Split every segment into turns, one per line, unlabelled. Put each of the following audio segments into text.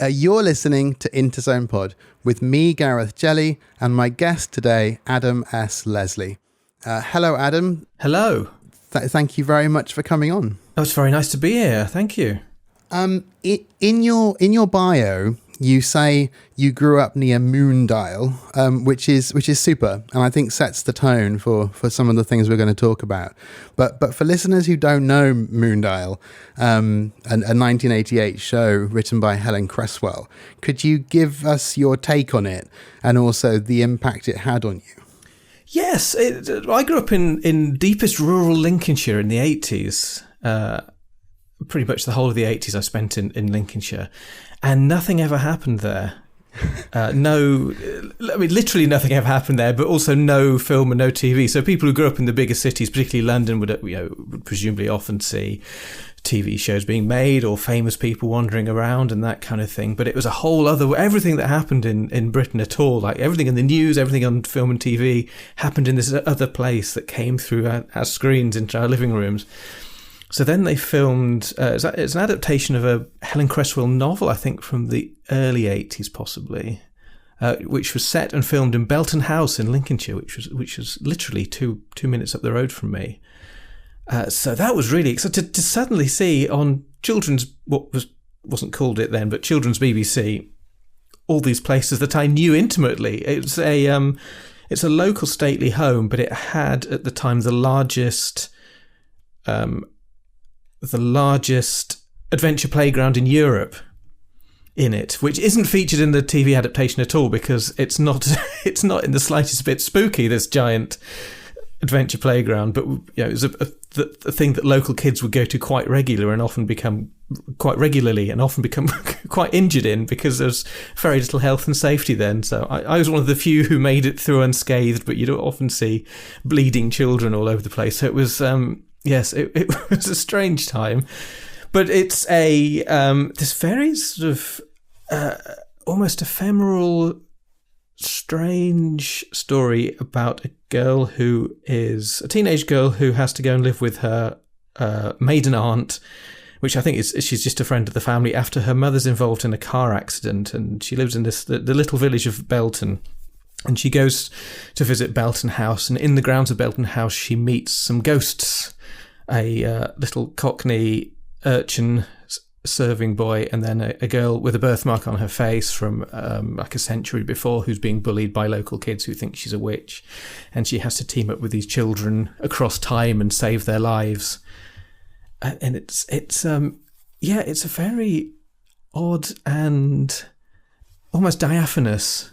You're listening to INTERZONE Pod with me, Gareth Jelley, and my guest today, Adam S. Leslie. Hello, Adam.
Hello.
Thank you very much for coming on.
Oh, it's very nice to be here. Thank you.
In your bio, you say you grew up near Moondale, which is super, and I think sets the tone for some of the things we're going to talk about. But for listeners who don't know Moondale, a 1988 show written by Helen Cresswell, could you give us your take on it and also the impact it had on you?
Yes, I grew up in deepest rural Lincolnshire in the 80s. Pretty much the whole of the 80s I spent in Lincolnshire, and nothing ever happened there. Literally nothing ever happened there, but also no film and no TV. So people who grew up in the bigger cities, particularly London, would presumably often see TV shows being made or famous people wandering around and that kind of thing. But it was a whole other, everything that happened in Britain at all, like everything in the news, everything on film and TV happened in this other place that came through our screens into our living rooms. So then they filmed, it's an adaptation of a Helen Cresswell novel, I think, from the early 80s possibly, which was set and filmed in Belton House in Lincolnshire, which was literally two minutes up the road from me. So that was really exciting to suddenly see on children's, wasn't called it then, but children's BBC, all these places that I knew intimately. It's a local stately home, but it had at the time the largest adventure playground in Europe in it, which isn't featured in the TV adaptation at all because it's not in the slightest bit spooky, this giant adventure playground. But it was a thing that local kids would go to quite regularly and often become quite injured in because there's very little health and safety then. So I was one of the few who made it through unscathed, but you don't often see bleeding children all over the place. So it was yes, it was a strange time, but it's this very sort of almost ephemeral, strange story about a girl who is a teenage girl who has to go and live with her maiden aunt, which I think she's just a friend of the family, after her mother's involved in a car accident, and she lives in the little village of Belton. And she goes to visit Belton House, and in the grounds of Belton House, she meets some ghosts. A little Cockney urchin serving boy, and then a girl with a birthmark on her face from like a century before, who's being bullied by local kids who think she's a witch. And she has to team up with these children across time and save their lives. And it's a very odd and almost diaphanous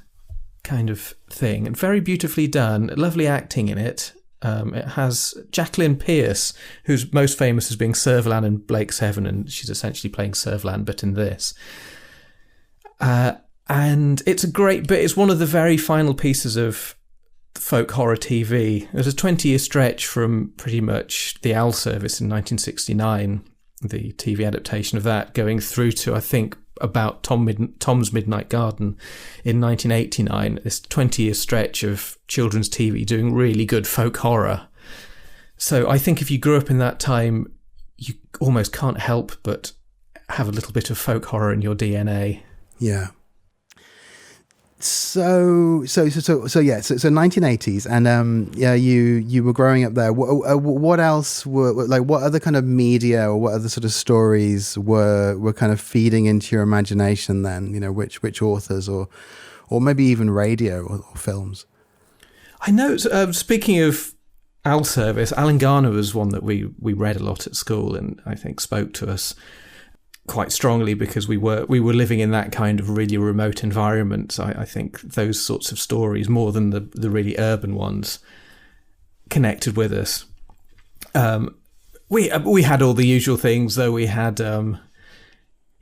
kind of thing, and very beautifully done. Lovely acting in it. It has Jacqueline Pearce, who's most famous as being Servalan in Blake's Heaven, and she's essentially playing Servalan, but in this. And it's a great bit. It's one of the very final pieces of folk horror TV. There's a 20-year stretch from pretty much The Owl Service in 1969, the TV adaptation of that, going through to, I think, about Tom's Midnight Garden in 1989, this 20-year stretch of children's TV doing really good folk horror. So I think if you grew up in that time, you almost can't help but have a little bit of folk horror in your DNA.
Yeah. So 1980s, and you were growing up there. What else what other kind of media or what other sort of stories were kind of feeding into your imagination then? Which authors or maybe even radio or films?
I know. Speaking of Owl Service, Alan Garner was one that we read a lot at school, and I think spoke to us quite strongly because we were living in that kind of really remote environment. So I think those sorts of stories, more than the really urban ones, connected with us. We had all the usual things, though. We had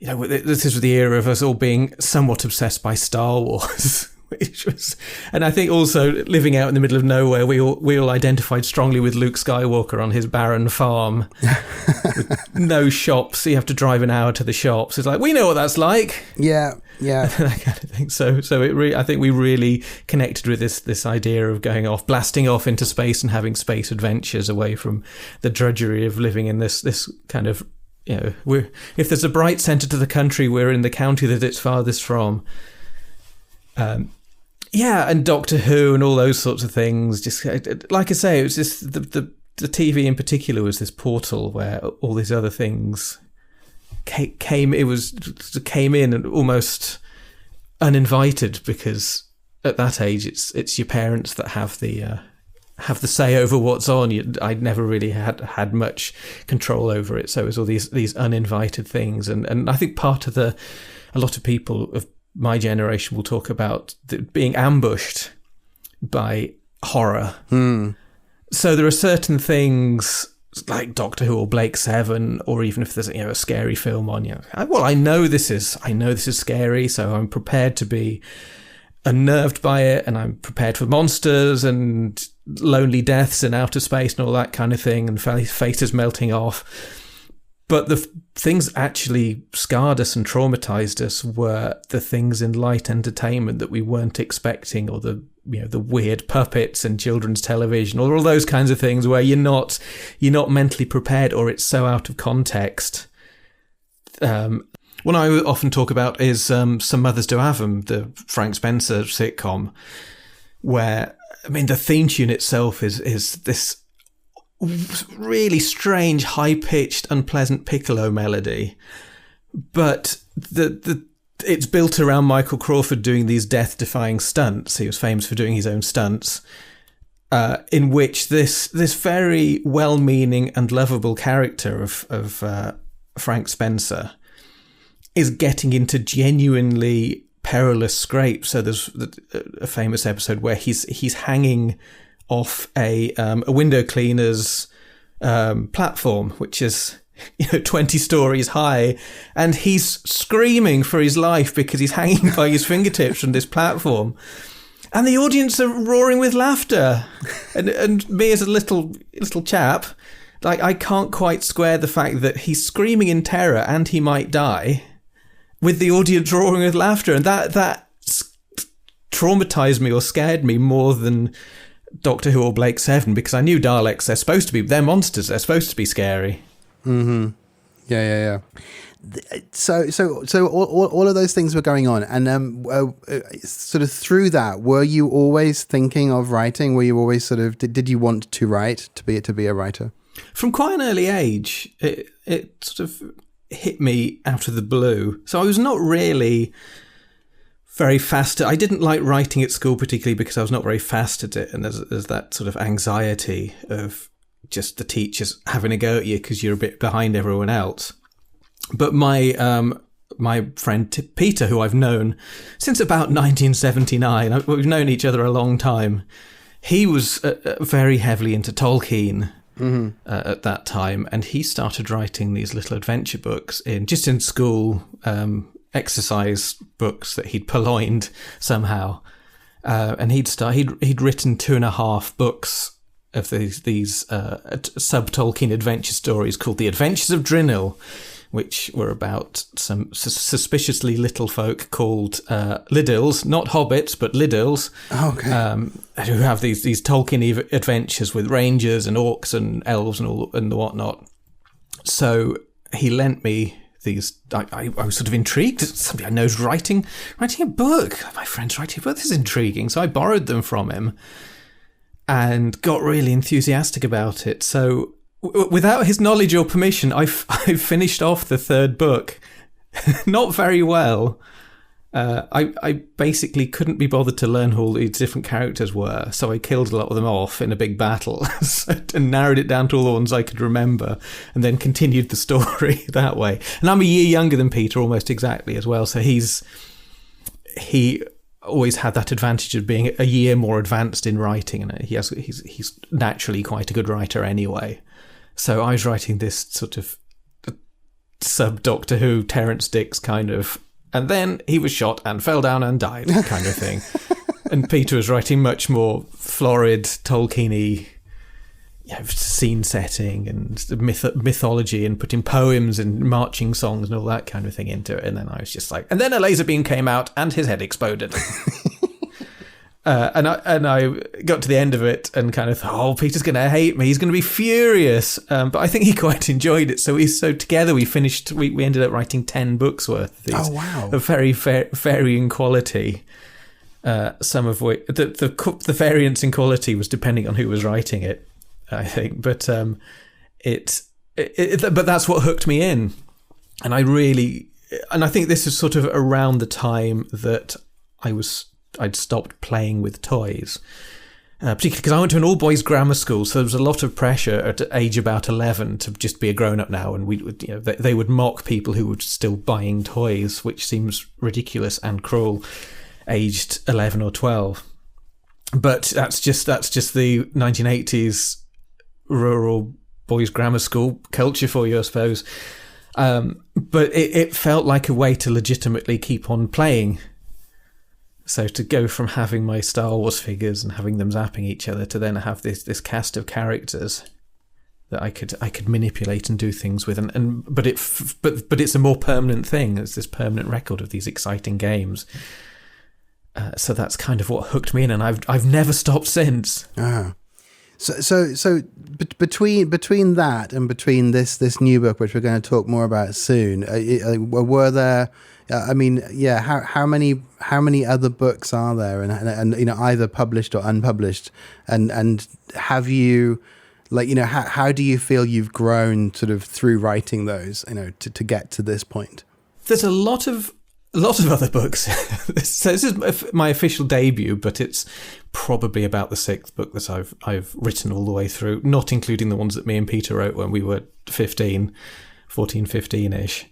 this was the era of us all being somewhat obsessed by Star Wars. Which was, and I think also living out in the middle of nowhere, we all identified strongly with Luke Skywalker on his barren farm, with no shops. So you have to drive an hour to the shops. It's like, we know what that's like.
Yeah.
That kind of thing. So I think we really connected with this idea of blasting off into space and having space adventures away from the drudgery of living in this kind of if there's a bright centre to the country, we're in the county that it's farthest from. And Doctor Who and all those sorts of things. Just like I say, it was just the TV in particular was this portal where all these other things came in and almost uninvited, because at that age it's your parents that have the say over what's on. I never really had much control over it, so it was all these uninvited things, and I think a lot of people of my generation will talk about being ambushed by horror. So there are certain things like Doctor Who or Blake Seven, or even if there's a scary film on, I know this is scary, so I'm prepared to be unnerved by it, and I'm prepared for monsters and lonely deaths in outer space and all that kind of thing, and faces melting off. But the things actually scarred us and traumatized us were the things in light entertainment that we weren't expecting, or the weird puppets and children's television, or all those kinds of things where you're not mentally prepared, or it's so out of context. One I often talk about is Some Mothers Do Have 'Em, the Frank Spencer sitcom, where the theme tune itself is this really strange, high-pitched, unpleasant piccolo melody, but it's built around Michael Crawford doing these death-defying stunts. He was famous for doing his own stunts, in which this very well-meaning and lovable character of Frank Spencer is getting into genuinely perilous scrapes. So there's a famous episode where he's hanging off a window cleaner's platform, which is 20 stories high, and he's screaming for his life because he's hanging by his fingertips from this platform, and the audience are roaring with laughter, and me as a little chap, like, I can't quite square the fact that he's screaming in terror and he might die with the audience roaring with laughter, and that traumatized me or scared me more than Doctor Who or Blake Seven, because I knew Daleks, they're monsters, they're supposed to be scary.
Mm-hmm. Yeah. So all of those things were going on, and sort of through that, were you always thinking of writing? Were you always did you want to write, to be a writer?
From quite an early age, it sort of hit me out of the blue. So I was not really very fast. I didn't like writing at school particularly because I was not very fast at it, and there's that sort of anxiety of just the teachers having a go at you because you're a bit behind everyone else. But my friend Peter, who I've known since about 1979, we've known each other a long time, he was very heavily into Tolkien at that time, and he started writing these little adventure books in school, exercise books that he'd purloined somehow, and he'd written 2.5 books of these sub-Tolkien adventure stories called The Adventures of Drinil, which were about some suspiciously little folk called Liddils, not hobbits, but Liddils, who have these Tolkien adventures with rangers and orcs and elves and the whatnot. So he lent me these. I was sort of intrigued. Somebody I know is writing a book. My friend's writing a book. This is intriguing. So I borrowed them from him and got really enthusiastic about it. So without his knowledge or permission, I finished off the 3rd book. Not very well. I basically couldn't be bothered to learn who all these different characters were, so I killed a lot of them off in a big battle and narrowed it down to all the ones I could remember, and then continued the story that way. And I'm a year younger than Peter, almost exactly as well, so he always had that advantage of being a year more advanced in writing, and he's naturally quite a good writer anyway. So I was writing this sort of sub-Doctor Who, Terrance Dicks kind of, and then he was shot and fell down and died kind of thing. And Peter was writing much more florid, Tolkien-y, scene setting and mythology, and putting poems and marching songs and all that kind of thing into it. And then I was just like, and then a laser beam came out and his head exploded. And I got to the end of it and kind of thought, oh, Peter's going to hate me. He's going to be furious. But I think he quite enjoyed it. So together we finished. We ended up writing 10 books worth of these.
Oh wow!
Of very varying quality. Some of which the variance in quality was depending on who was writing it, I think. But but that's what hooked me in, and I think this is sort of around the time that I'd stopped playing with toys, particularly because I went to an all-boys grammar school, so there was a lot of pressure at age about 11 to just be a grown-up now, and they would mock people who were still buying toys, which seems ridiculous and cruel, aged 11 or 12. But that's just the 1980s rural boys grammar school culture for you, I suppose. But it felt like a way to legitimately keep on playing. So to go from having my Star Wars figures and having them zapping each other to then have this cast of characters that I could manipulate and do things with, but it's a more permanent thing. It's this permanent record of these exciting games. So that's kind of what hooked me in, and I've never stopped since.
Ah. So between that and between this new book, which we're going to talk more about soon, were there? How many other books are there, and either published or unpublished, and have you, how do you feel you've grown sort of through writing those, to get to this point?
There's a lot of other books. So this is my official debut, but it's probably about the 6th book that I've written all the way through, not including the ones that me and Peter wrote when we were 14, 15-ish.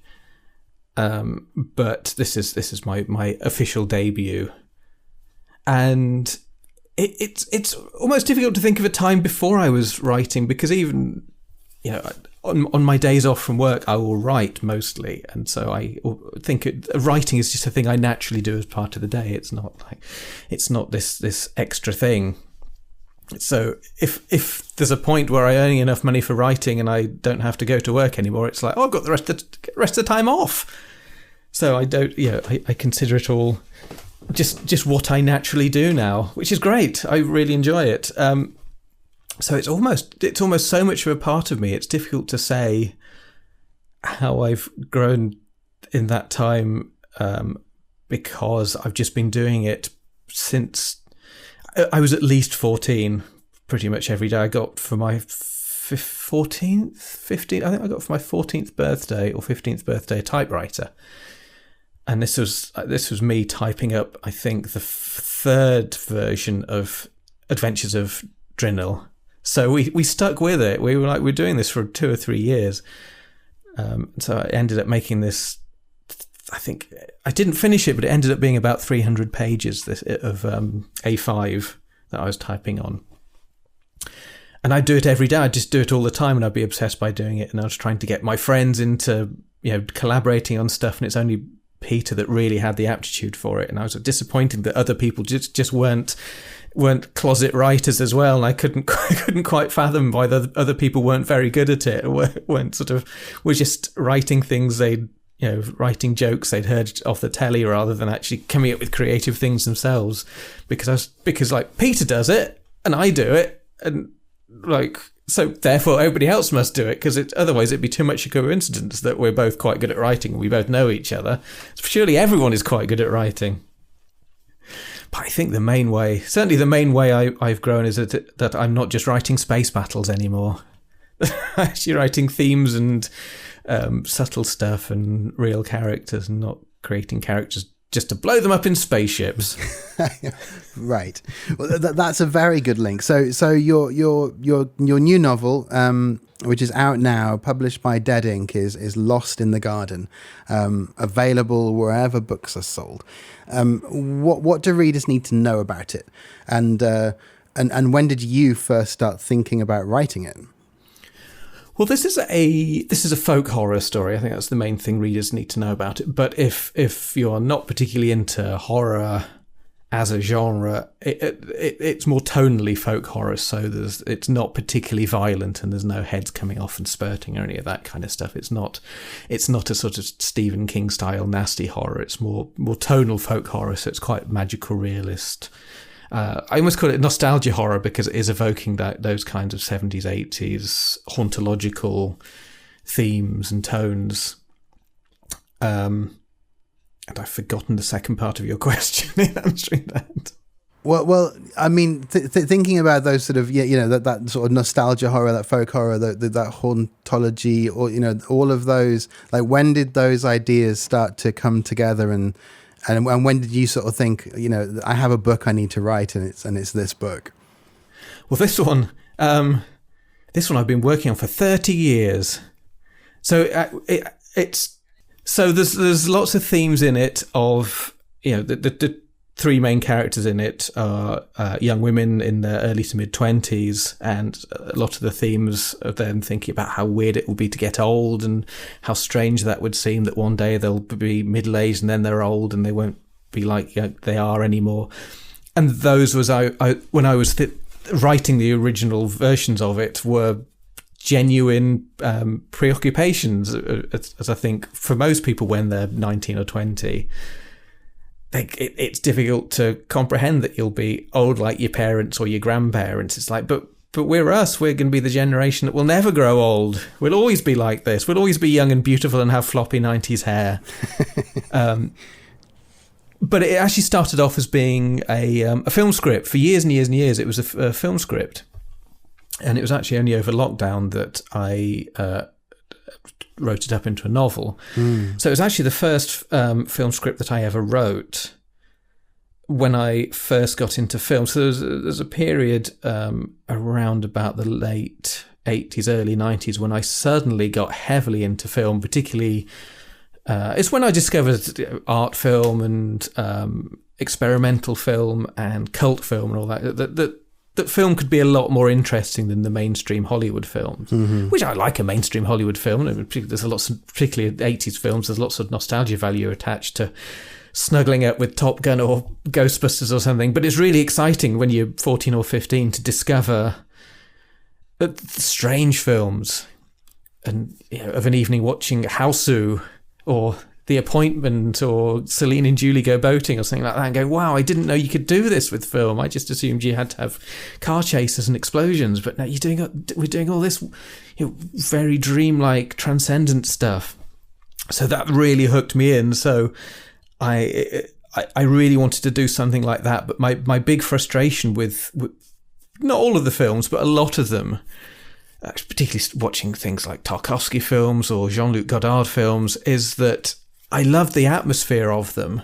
But this is my official debut, and it's almost difficult to think of a time before I was writing, because even on my days off from work I will write mostly, and so I think writing is just a thing I naturally do as part of the day. It's not this extra thing. So if there's a point where I earn enough money for writing and I don't have to go to work anymore, it's like, I've got the rest of the time off. So I don't, I consider it all just what I naturally do now, which is great. I really enjoy it. So it's almost so much of a part of me. It's difficult to say how I've grown in that time, because I've just been doing it since I was at least 14, pretty much every day. I got for my 15th birthday or 15th birthday a typewriter. And this was me typing up, I think, the 3rd version of Adventures of Drinil. So we stuck with it. We were like, we're doing this for 2 or 3 years. So I ended up making this. I think I didn't finish it, but it ended up being about 300 pages of A5 that I was typing on. And I'd do it every day. I'd just do it all the time, and I'd be obsessed by doing it. And I was trying to get my friends into collaborating on stuff, and it's only Peter that really had the aptitude for it. And I was disappointed that other people just weren't closet writers as well, and I couldn't quite fathom why the other people weren't very good at it, or were just writing things writing jokes they'd heard off the telly rather than actually coming up with creative things themselves. Because Peter does it and I do it, and so therefore everybody else must do it, because otherwise it'd be too much a coincidence that we're both quite good at writing and we both know each other. Surely everyone is quite good at writing. But I think the main way I've grown is that I'm not just writing space battles anymore. I'm actually writing themes and subtle stuff and real characters, and not creating characters just to blow them up in spaceships.
Right. Well, that's a very good link. So your new novel, which is out now, published by Dead Ink, is Lost in the Garden, available wherever books are sold. What do readers need to know about it, and when did you first start thinking about writing it?
Well, this is a folk horror story. I think that's the main thing readers need to know about it. But if you're not particularly into horror as a genre, it's more tonally folk horror. So it's not particularly violent, and there's no heads coming off and spurting or any of that kind of stuff. It's not a sort of Stephen King style nasty horror. It's more tonal folk horror. So it's quite magical realist. I almost call it nostalgia horror because it is evoking those kinds of 70s, 80s hauntological themes and tones. And I've forgotten the second part of your question in answering that.
Well, I mean, thinking about those sort of, that sort of nostalgia horror, that folk horror, that hauntology, or, all of those, like, when did those ideas start to come together, and when did you sort of think, I have a book I need to write, and it's this book?
Well, this one I've been working on for 30 years. So there's lots of themes in it of, the three main characters in it are young women in their early to mid-20s, and a lot of the themes of them thinking about how weird it will be to get old and how strange that would seem, that one day they'll be middle-aged and then they're old and they won't be like they are anymore. And those was when I was writing the original versions of it, were genuine preoccupations, as I think for most people when they're 19 or 20. It's difficult to comprehend that you'll be old like your parents or your grandparents. It's like, but we're us. We're going to be the generation that will never grow old. We'll always be like this. We'll always be young and beautiful and have floppy 90s hair. But it actually started off as being a film script. For years and years and years, it was a film script. And it was actually only over lockdown that I wrote it up into a novel. So it was actually the first film script that I ever wrote when I first got into film. So there's a period around about the late 80s, early 90s when I suddenly got heavily into film, particularly it's when I discovered art film and experimental film and cult film and all that film could be a lot more interesting than the mainstream Hollywood films, which I like a mainstream Hollywood film. There's particularly 80s films, there's lots of nostalgia value attached to snuggling up with Top Gun or Ghostbusters or something. But it's really exciting when you're 14 or 15 to discover strange films and of an evening watching Hausu or The Appointment or Celine and Julie Go Boating or something like that, and go, wow, I didn't know you could do this with film. I just assumed you had to have car chases and explosions, but now we're doing all this very dreamlike, transcendent stuff. So that really hooked me in. So I really wanted to do something like that. But my big frustration with not all of the films, but a lot of them, particularly watching things like Tarkovsky films or Jean-Luc Godard films, is that I loved the atmosphere of them,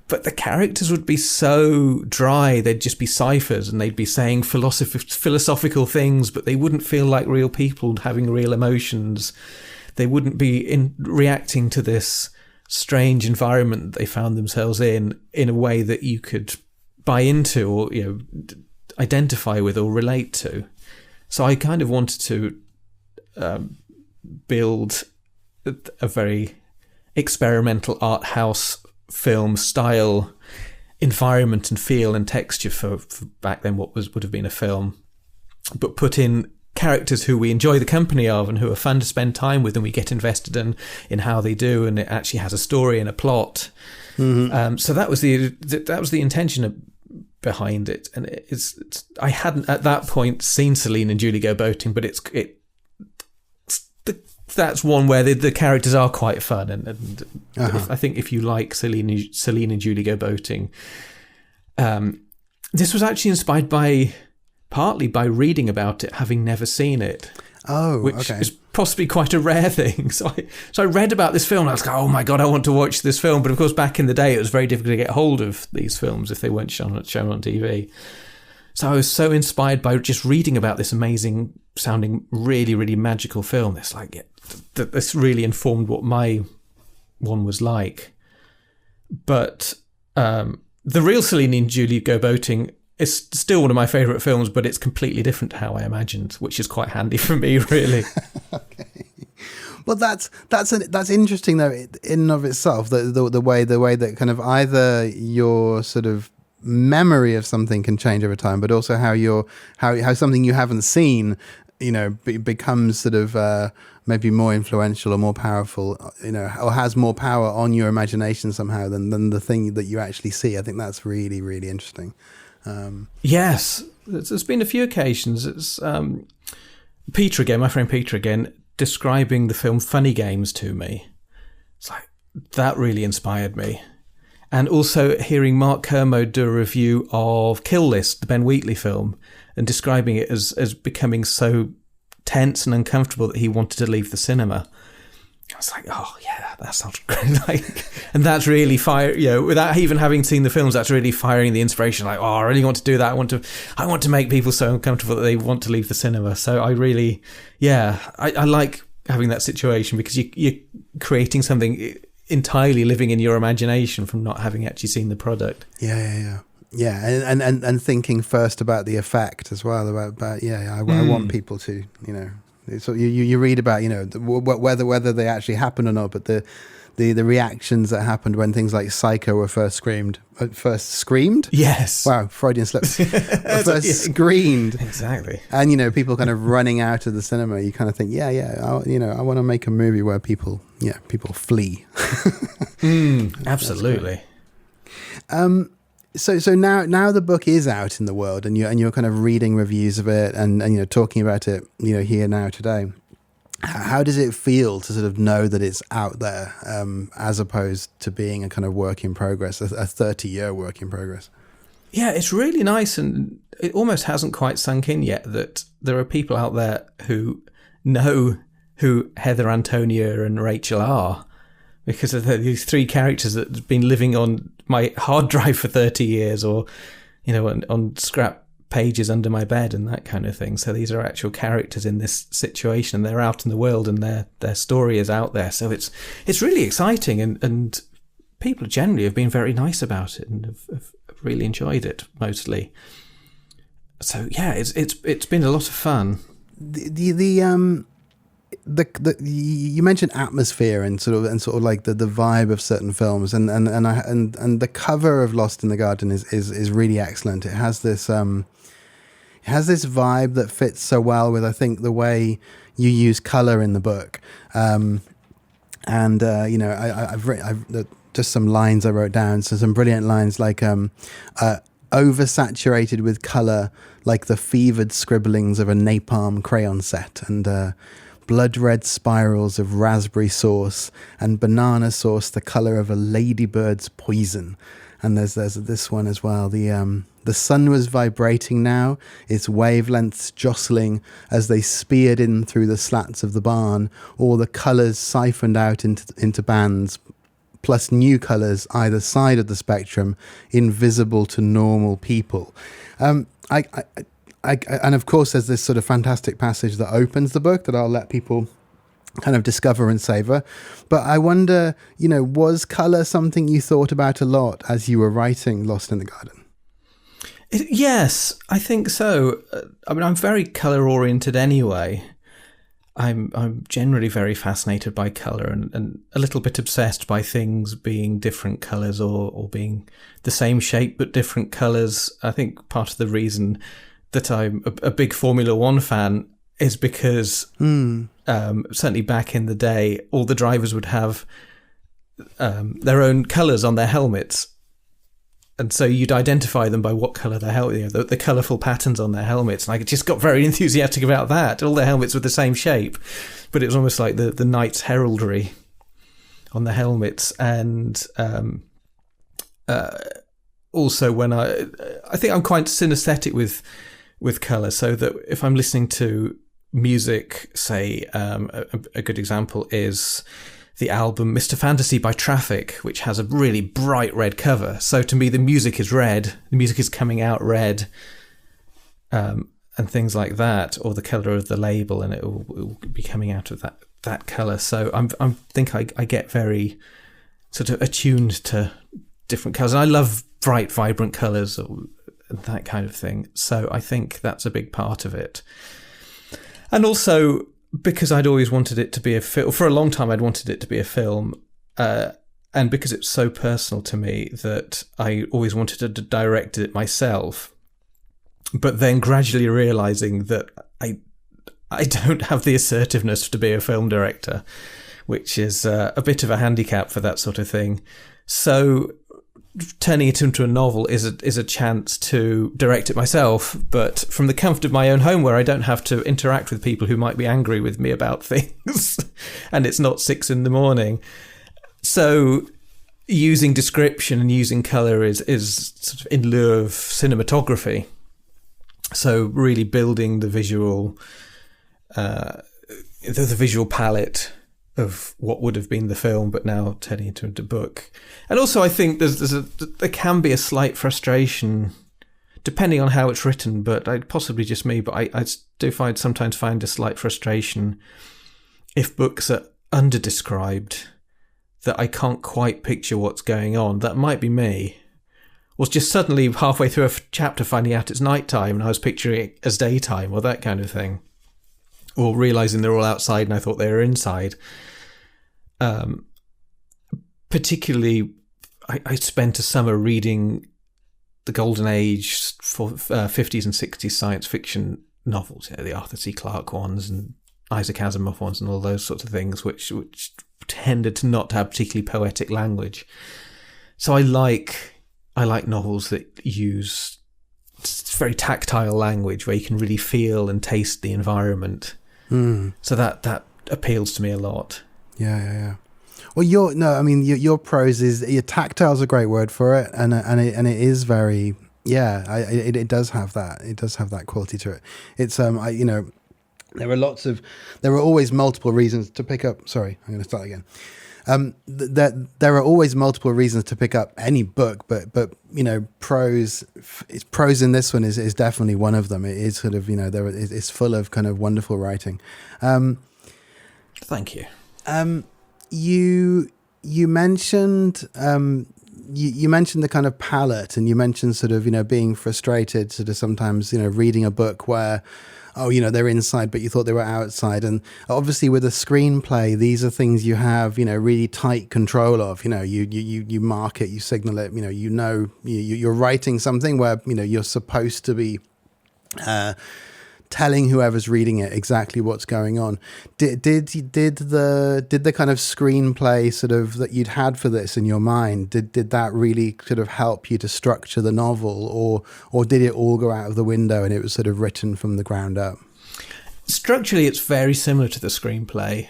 but the characters would be so dry. They'd just be ciphers and they'd be saying philosophical things, but they wouldn't feel like real people having real emotions. They wouldn't be reacting to this strange environment that they found themselves in a way that you could buy into or identify with or relate to. So I kind of wanted to build a very experimental art house film style environment and feel and texture for back then what would have been a film, but put in characters who we enjoy the company of and who are fun to spend time with, and we get invested in how they do, and it actually has a story and a plot. So that was the intention behind it, and it's I hadn't at that point seen Celine and Julie Go Boating, but that's one where the characters are quite fun, and I think if you like Celine and Julie Go Boating, this was actually inspired partly by reading about it, having never seen it. Which is possibly quite a rare thing. So I read about this film and I was like, oh my God, I want to watch this film. But of course, back in the day, it was very difficult to get hold of these films if they weren't shown on TV. So I was so inspired by just reading about this amazing sounding, really, really magical film. It's like, this really informed what my one was like. But the real Celine and Julie Go Boating is still one of my favourite films, but it's completely different to how I imagined, which is quite handy for me, really.
Okay. Well, that's interesting though, in and of itself. The way that kind of either your sort of memory of something can change over time, but also how something you haven't seen, becomes sort of maybe more influential or more powerful, or has more power on your imagination somehow than the thing that you actually see. I think that's really, really interesting.
Yes, there's been a few occasions. It's Peter again, my friend Peter again, describing the film Funny Games to me. It's like, that really inspired me. And also hearing Mark Kermode do a review of Kill List, the Ben Wheatley film, and describing it as becoming so tense and uncomfortable that he wanted to leave the cinema. I was like, oh yeah, that sounds great. And that's really without even having seen the films, that's really firing the inspiration. Like, oh, I really want to do that. I want to make people so uncomfortable that they want to leave the cinema. So I really, I like having that situation, because you're creating something entirely living in your imagination from not having actually seen the product.
Yeah, and thinking first about the effect as well. I want people to, So you read about, whether they actually happen or not, but the reactions that happened when things like Psycho were first screamed.
Yes.
Wow, Freudian slip. First screened.
Exactly.
And people kind of running out of the cinema. You kind of think, I want to make a movie where people flee.
Absolutely.
So now the book is out in the world, and you're kind of reading reviews of it, and talking about it here now today. How does it feel to sort of know that it's out there, as opposed to being a kind of work in progress, a 30-year work in progress?
Yeah, it's really nice, and it almost hasn't quite sunk in yet that there are people out there who know who Heather, Antonia and Rachel are, because of these three characters that have been living on my hard drive for 30 years, or on scrap pages under my bed and that kind of thing. So these are actual characters in this situation, and they're out in the world, and their story is out there. So it's really exciting, and people generally have been very nice about it and have really enjoyed it mostly. So yeah, it's been a lot of fun.
You mentioned atmosphere and sort of like the vibe of certain films, and the cover of Lost in the Garden is really excellent. It has this vibe that fits so well with, I think, the way you use color in the book. I've just some lines I wrote down. So some brilliant lines like oversaturated with color, like the fevered scribblings of a napalm crayon set, and blood red spirals of raspberry sauce, and banana sauce the color of a ladybird's poison. And there's this one as well. The sun was vibrating now, its wavelengths jostling as they speared in through the slats of the barn, all the colours siphoned out into bands, plus new colours either side of the spectrum, invisible to normal people. And of course, there's this sort of fantastic passage that opens the book that I'll let people kind of discover and savor. But I wonder, was colour something you thought about a lot as you were writing Lost in the Garden?
Yes, I think so. I'm very colour oriented anyway. I'm generally very fascinated by colour, and a little bit obsessed by things being different colours or being the same shape but different colours. I think part of the reason that I'm a big Formula One fan is because certainly back in the day, all the drivers would have their own colours on their helmets. And so you'd identify them by what colour their helmet, the colourful patterns on their helmets. And I just got very enthusiastic about that. All their helmets were the same shape, but it was almost like the knight's heraldry on the helmets. And also when I think I'm quite synesthetic with colour, so that if I'm listening to music, say a good example is the album Mr. Fantasy by Traffic, which has a really bright red cover. So to me, the music is red. The music is coming out red, and things like that, or the colour of the label, and it will be coming out of that colour. So I think I get very sort of attuned to different colours. And I love bright, vibrant colours, and that kind of thing. So I think that's a big part of it. And also, because I'd always wanted it to be a film, for a long time I'd wanted it to be a film, and because it's so personal to me that I always wanted to direct it myself, but then gradually realising that I don't have the assertiveness to be a film director, which is a bit of a handicap for that sort of thing. So turning it into a novel is a chance to direct it myself, but from the comfort of my own home, where I don't have to interact with people who might be angry with me about things, and it's not 6 a.m. So using description and using colour is sort of in lieu of cinematography. So really building the visual palette of what would have been the film, but now turning it into a book. And also, I think there can be a slight frustration, depending on how it's written. But possibly just me. But I do sometimes find a slight frustration if books are under-described, that I can't quite picture what's going on. That might be me. Or just suddenly halfway through a chapter finding out it's nighttime and I was picturing it as daytime, or that kind of thing. Or realising they're all outside and I thought they were inside. Particularly, I spent a summer reading the Golden Age for 50s and 60s science fiction novels, the Arthur C. Clarke ones and Isaac Asimov ones and all those sorts of things, which tended to not have particularly poetic language. So I like novels that use very tactile language where you can really feel and taste the environment. So that appeals to me a lot. Yeah.
Well, your prose your tactile is a great word for it, and it is very, it does have that. It does have that quality to it. It's there are always multiple reasons to pick up. Sorry, I'm going to start again. There are always multiple reasons to pick up any book, but prose in this one is definitely one of them. It is sort of it's full of kind of wonderful writing.
Thank you.
You mentioned you mentioned the kind of palette, and you mentioned sort of being frustrated sort of sometimes reading a book where they're inside, but you thought they were outside. And obviously with a screenplay, these are things you have, really tight control of. You mark it, you signal it, you're writing something where, you're supposed to be telling whoever's reading it exactly what's going on. Did the kind of screenplay sort of that you'd had for this in your mind, did that really sort of help you to structure the novel, or did it all go out of the window and it was sort of written from the ground up?
Structurally, it's very similar to the screenplay.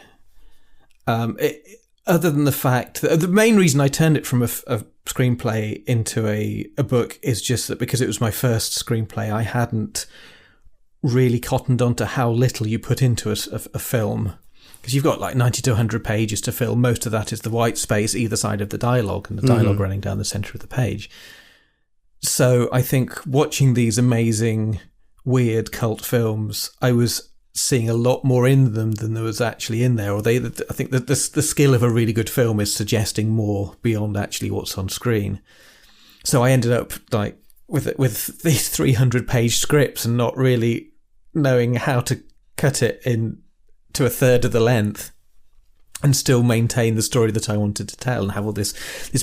Other than the fact that the main reason I turned it from a screenplay into a book is just that because it was my first screenplay, I hadn't really cottoned onto how little you put into a film, because you've got like 90 to 100 pages to fill. Most of that is the white space either side of the dialogue, and the dialogue running down the centre of the page. So I think watching these amazing weird cult films, I was seeing a lot more in them than there was actually in there. Or I think that the skill of a really good film is suggesting more beyond actually what's on screen. So I ended up like with these 300-page scripts and not really knowing how to cut it in to a third of the length and still maintain the story that I wanted to tell and have all this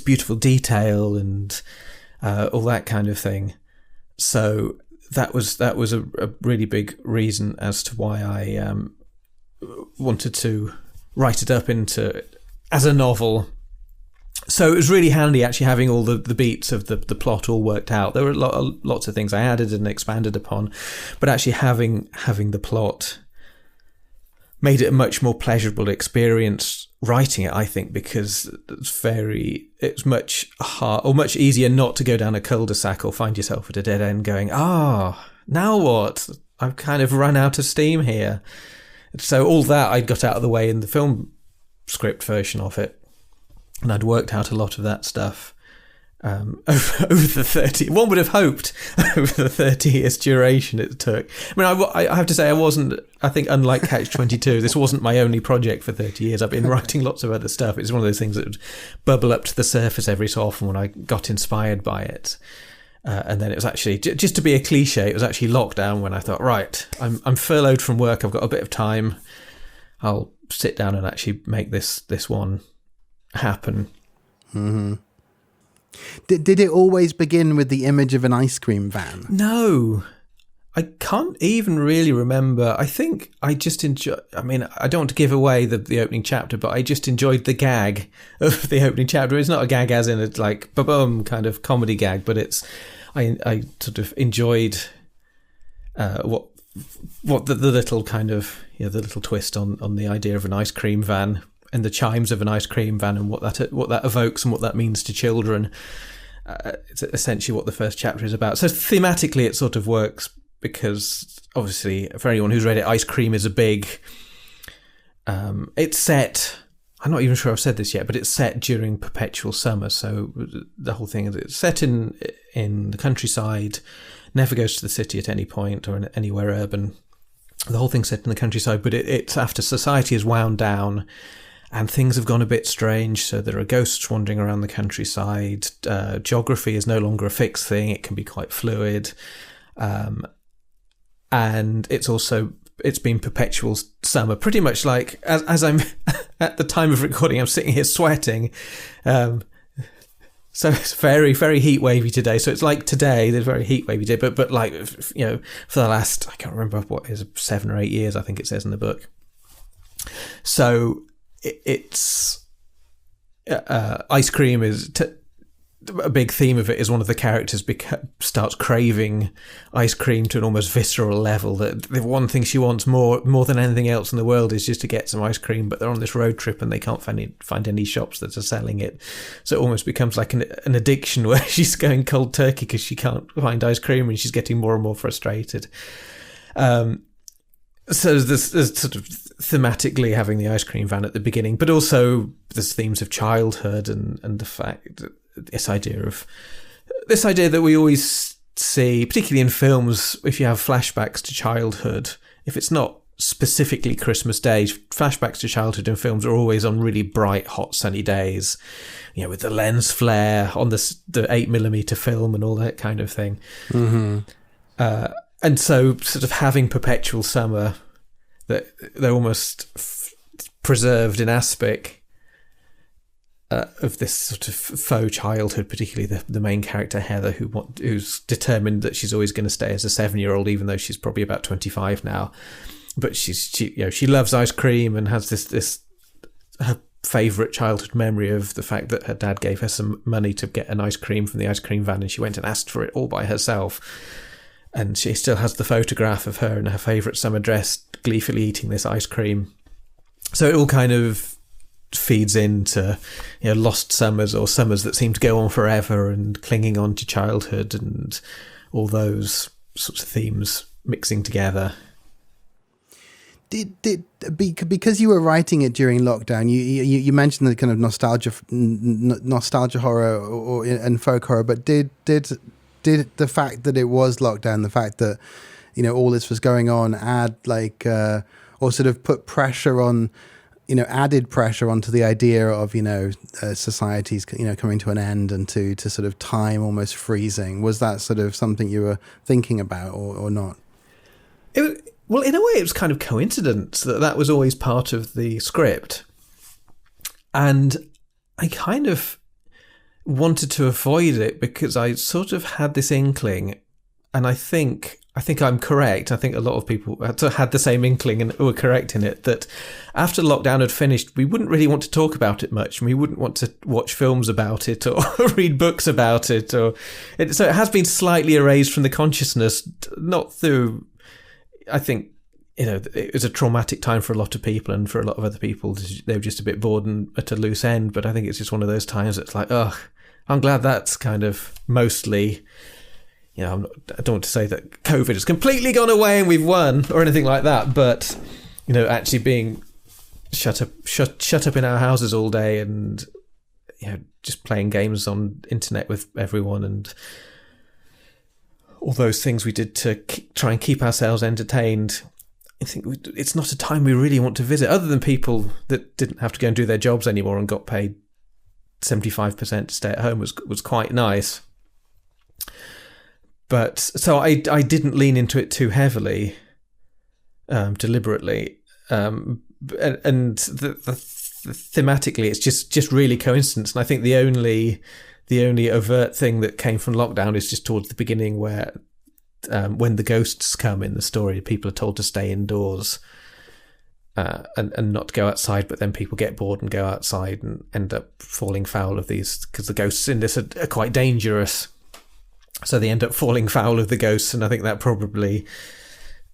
beautiful detail and all that kind of thing. So that was a really big reason as to why I wanted to write it up as a novel. So it was really handy actually having all the beats of the plot all worked out. There were lots of things I added and expanded upon, but actually having the plot made it a much more pleasurable experience writing it, I think, because it's much easier not to go down a cul-de-sac or find yourself at a dead end going, now what? I've kind of run out of steam here. So all that I got out of the way in the film script version of it. And I'd worked out a lot of that stuff over the 30. One would have hoped over the 30 years duration it took. I mean, I have to say, I think unlike Catch-22, this wasn't my only project for 30 years. I've been writing lots of other stuff. It's one of those things that would bubble up to the surface every so often when I got inspired by it. And then it was actually, just to be a cliche, it was actually lockdown when I thought, right, I'm furloughed from work. I've got a bit of time. I'll sit down and actually make this one happen.
Mm-hmm. Did it always begin with the image of an ice cream van?
No. I can't even really remember. I think I just enjoy. I mean, I don't want to give away the opening chapter, but I just enjoyed the gag of the opening chapter. It's not a gag as in a like ba-boom kind of comedy gag, but it's. I sort of enjoyed what the little kind of the little twist on the idea of an ice cream van and the chimes of an ice cream van and what that evokes and what that means to children. It's essentially what the first chapter is about. So thematically, it sort of works. Because obviously, for anyone who's read it, ice cream is a big. It's set. I'm not even sure I've said this yet, but it's set during perpetual summer. So the whole thing is it's set in the countryside, never goes to the city at any point or anywhere urban. The whole thing's set in the countryside, but it's after society is wound down and things have gone a bit strange. So there are ghosts wandering around the countryside. Geography is no longer a fixed thing; it can be quite fluid. And it's been perpetual summer, pretty much like as I'm at the time of recording, I'm sitting here sweating. So it's very, very heat wavy today. So it's like today, there's very heat wavy day, but like, for the last, I can't remember what is 7 or 8 years, I think it says in the book. So it's, ice cream is, a big theme of it is one of the characters starts craving ice cream to an almost visceral level. That the one thing she wants more than anything else in the world is just to get some ice cream. But they're on this road trip and they can't find any shops that are selling it. So it almost becomes like an addiction where she's going cold turkey because she can't find ice cream and she's getting more and more frustrated. So there's sort of thematically having the ice cream van at the beginning, but also there's themes of childhood and the fact that this idea that we always see, particularly in films, if you have flashbacks to childhood, if it's not specifically Christmas Day, flashbacks to childhood in films are always on really bright, hot, sunny days, with the lens flare on the 8mm film and all that kind of thing. Mm-hmm. And so sort of having perpetual summer, that they're almost preserved in aspect of this sort of faux childhood, particularly the main character Heather, who's determined that she's always going to stay as a 7-year-old, even though she's probably about 25 now. But she loves ice cream and has this her favourite childhood memory of the fact that her dad gave her some money to get an ice cream from the ice cream van, and she went and asked for it all by herself. And she still has the photograph of her in her favourite summer dress, gleefully eating this ice cream. So it all kind of feeds into lost summers or summers that seem to go on forever and clinging on to childhood and all those sorts of themes mixing together.
Because you were writing it during lockdown, you mentioned the kind of nostalgia horror and folk horror, but did the fact that it was lockdown, the fact that all this was going on, add or sort of put pressure on, added pressure onto the idea of societies coming to an end and to sort of time almost freezing? Was that sort of something you were thinking about or not?
Well, in a way, it was kind of coincidence that was always part of the script, and I kind of wanted to avoid it because I sort of had this inkling, and I think I'm correct. I think a lot of people had the same inkling and were correct in it, that after lockdown had finished, we wouldn't really want to talk about it much, and we wouldn't want to watch films about it or read books about it. So it has been slightly erased from the consciousness, not through... I think, it was a traumatic time for a lot of people, and for a lot of other people, they were just a bit bored and at a loose end. But I think it's just one of those times that's like, I'm glad that's kind of mostly... I don't want to say that COVID has completely gone away and we've won or anything like that, but actually being shut up in our houses all day and just playing games on internet with everyone and all those things we did to try and keep ourselves entertained. I think it's not a time we really want to visit, other than people that didn't have to go and do their jobs anymore and got paid 75% to stay at home was quite nice. But so I didn't lean into it too heavily, deliberately, and thematically it's just really coincidence. And I think the only overt thing that came from lockdown is just towards the beginning, where when the ghosts come in the story, people are told to stay indoors and not go outside, but then people get bored and go outside and end up falling foul of these, because the ghosts in this are quite dangerous. So they end up falling foul of the ghosts, and I think that probably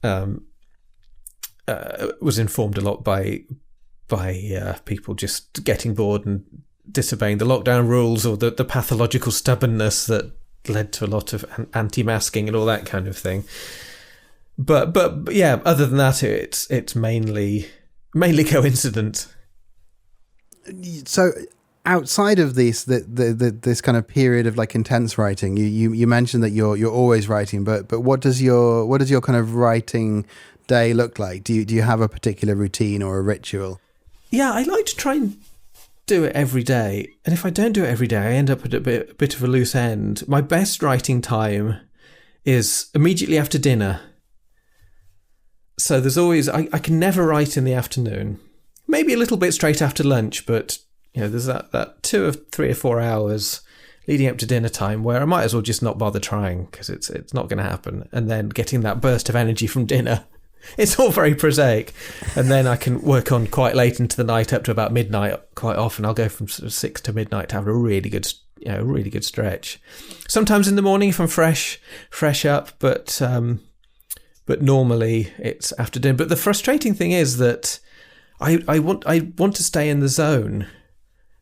was informed a lot by people just getting bored and disobeying the lockdown rules, or the pathological stubbornness that led to a lot of anti-masking and all that kind of thing. But yeah, other than that, it's mainly coincidence.
So outside of this kind of period of like intense writing, you mentioned that you're always writing, but what does your kind of writing day look like? Do you have a particular routine or a ritual?
Yeah, I like to try and do it every day, and if I don't do it every day, I end up at a bit of a loose end. My best writing time is immediately after dinner. So there's always, I can never write in the afternoon. Maybe a little bit straight after lunch, but there's that 2 or 3 or 4 hours leading up to dinner time where I might as well just not bother trying, because it's not going to happen. And then getting that burst of energy from dinner. It's all very prosaic. And then I can work on quite late into the night, up to about midnight. Quite often I'll go from sort of 6 to midnight to have a really good stretch. Sometimes in the morning if I'm fresh up, but normally it's after dinner. But the frustrating thing is that I want to stay in the zone.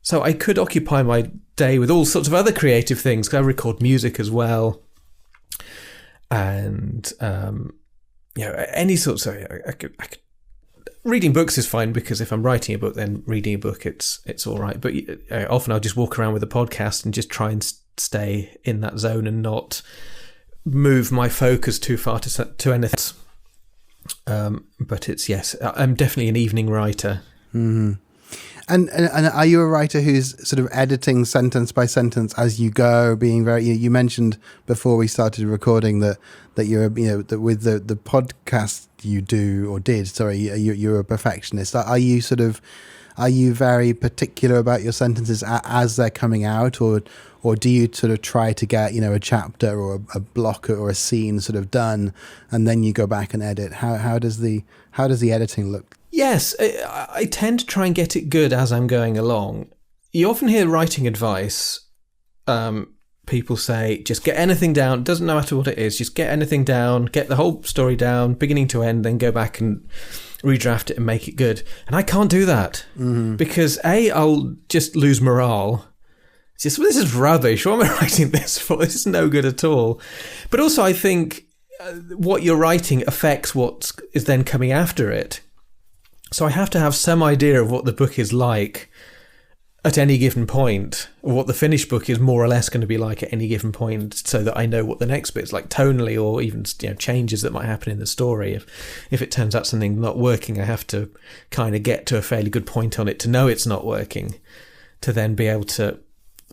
So I could occupy my day with all sorts of other creative things, because I record music as well. And any sorts of, I could reading books is fine, because if I'm writing a book, then reading a book, it's all right. But often I'll just walk around with a podcast and just try and stay in that zone and not move my focus too far to anything. But yes, I'm definitely an evening writer. Mm-hmm.
And are you a writer who's sort of editing sentence by sentence as you go, being very, you mentioned before we started recording that you're, that with the podcast you do, or did, sorry, you're a perfectionist. Are you very particular about your sentences as they're coming out, or do you sort of try to get, a chapter or a block or a scene sort of done, and then you go back and edit? How does the editing look?
Yes, I tend to try and get it good as I'm going along. You often hear writing advice. People say, just get anything down. Doesn't matter what it is. Just get anything down. Get the whole story down, beginning to end, then go back and redraft it and make it good. And I can't do that. Mm-hmm. Because I'll just lose morale. It's just, this is rubbish. What am I writing this for? This is no good at all. But also I think what you're writing affects what is then coming after it. So I have to have some idea of what the book is like at any given point, or what the finished book is more or less going to be like at any given point, so that I know what the next bit's like tonally, or even changes that might happen in the story. If it turns out something not working, I have to kind of get to a fairly good point on it to know it's not working, to then be able to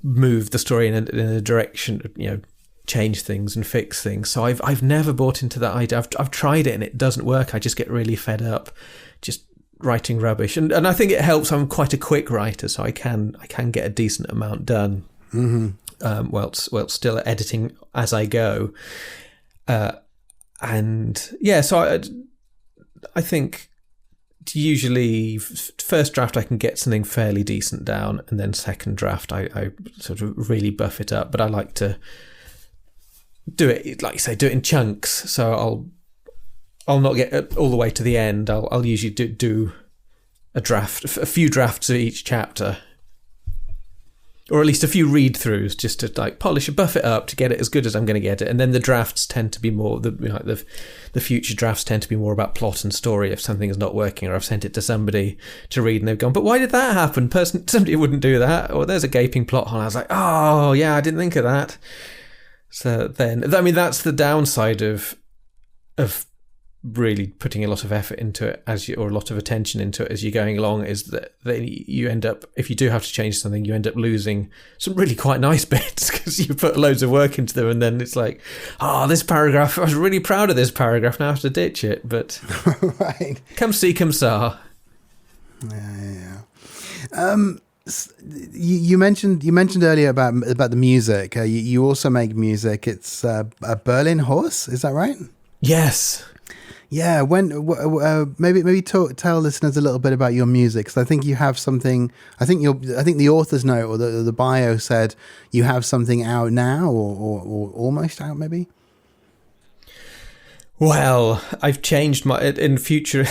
move the story in a direction, change things and fix things. So I've never bought into that idea. I've tried it and it doesn't work. I just get really fed up just writing rubbish, and I think it helps. I'm quite a quick writer, so I can get a decent amount done. Mm-hmm. Whilst still editing as I go, and yeah. So I think usually first draft I can get something fairly decent down, and then second draft I sort of really buff it up. But I like to do it, like you say, do it in chunks. So I'll not get all the way to the end. I'll usually do a few drafts of each chapter, or at least a few read-throughs, just to like polish and buff it up to get it as good as I'm going to get it. And then the drafts tend to be more the future drafts tend to be more about plot and story. If something is not working, or I've sent it to somebody to read and they've gone, but why did that happen? Somebody wouldn't do that. Or there's a gaping plot hole. I was like, oh yeah, I didn't think of that. So then, I mean, that's the downside of really putting a lot of effort into it or a lot of attention into it as you're going along, is that you end up, if you do have to change something, you end up losing some really quite nice bits because you put loads of work into them, and then it's like, this paragraph, I was really proud of this paragraph, now I have to ditch it. But
right.
Come see, come saw.
Yeah. You mentioned earlier about the music. You also make music. It's a Berlin Horse. Is that right?
Yes.
Yeah. Maybe tell listeners a little bit about your music, because I think you have something. I think the author's note or the bio said you have something out now, or almost out, maybe.
Well, I've changed in future